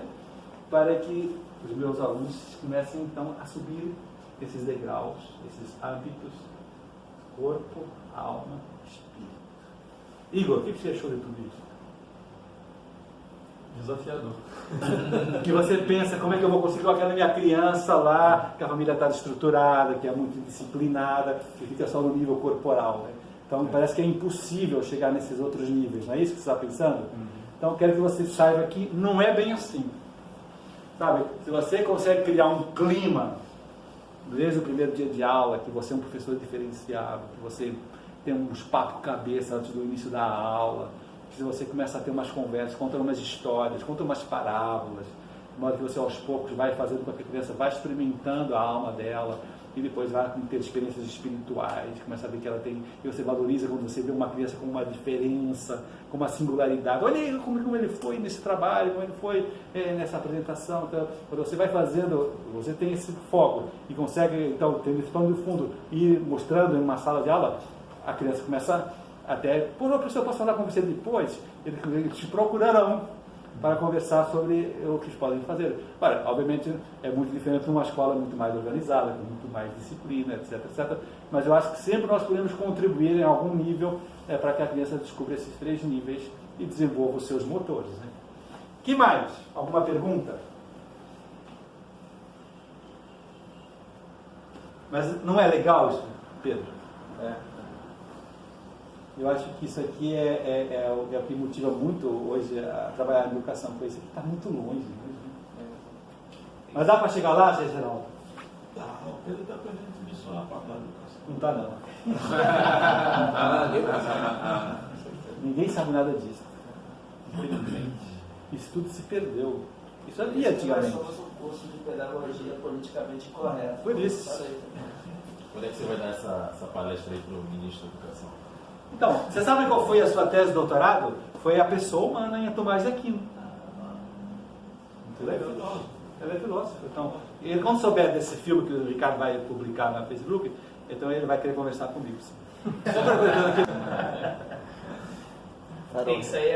para que os meus alunos comecem então a subir esses degraus, esses hábitos, corpo, alma, espírito. Igor, o que você achou de tudo isso? Desafiador. Que você pensa, como é que eu vou conseguir colocar na minha criança lá, que a família está estruturada, que é muito disciplinada, que fica só no nível corporal, né? Então parece que é impossível chegar nesses outros níveis, não é isso que você está pensando? Então quero que você saiba que não é bem assim. Sabe, se você consegue criar um clima, desde o primeiro dia de aula, que você é um professor diferenciado, que você tem uns papos cabeça antes do início da aula, se você começa a ter umas conversas, conta umas histórias, conta umas parábolas, de modo que você aos poucos vai fazendo com que a criança vá experimentando a alma dela e depois vai ter experiências espirituais, começa a ver que ela tem, e você valoriza quando você vê uma criança com uma diferença, com uma singularidade. Olha aí como ele foi nesse trabalho, como ele foi nessa apresentação. Então, quando você vai fazendo, você tem esse foco e consegue, então, tendo esse plano de fundo e mostrando em uma sala de aula, a criança começa até, por uma pessoa posso falar com você depois, eles te procurarão para conversar sobre o que eles podem fazer. Olha, obviamente é muito diferente de uma escola muito mais organizada, com muito mais disciplina, etc, etc. Mas eu acho que sempre nós podemos contribuir em algum nível para que a criança descubra esses 3 níveis e desenvolva os seus motores. Né? Que mais? Alguma pergunta? Mas não é legal isso, Pedro? Eu acho que isso aqui é o que motiva muito hoje a trabalhar na educação, porque isso aqui está muito longe. Mas dá para chegar lá, Geraldo? Tá, o Pedro está aprendendo tudo isso lá para a educação. Não está não. Ninguém sabe nada disso. Infelizmente. Isso tudo se perdeu. Isso havia antigamente. Nós somos um curso de pedagogia politicamente correta. Por isso. Quando é que você vai dar essa palestra aí para o ministro da Educação? Então, você sabe qual foi a sua tese de doutorado? Foi a pessoa humana em Tomás de Aquino. Muito legal. Ele é filósofo. Então, ele, quando souber desse filme que o Ricardo vai publicar no Facebook, então ele vai querer conversar comigo. Sim. Só para ver aqui. Isso aí é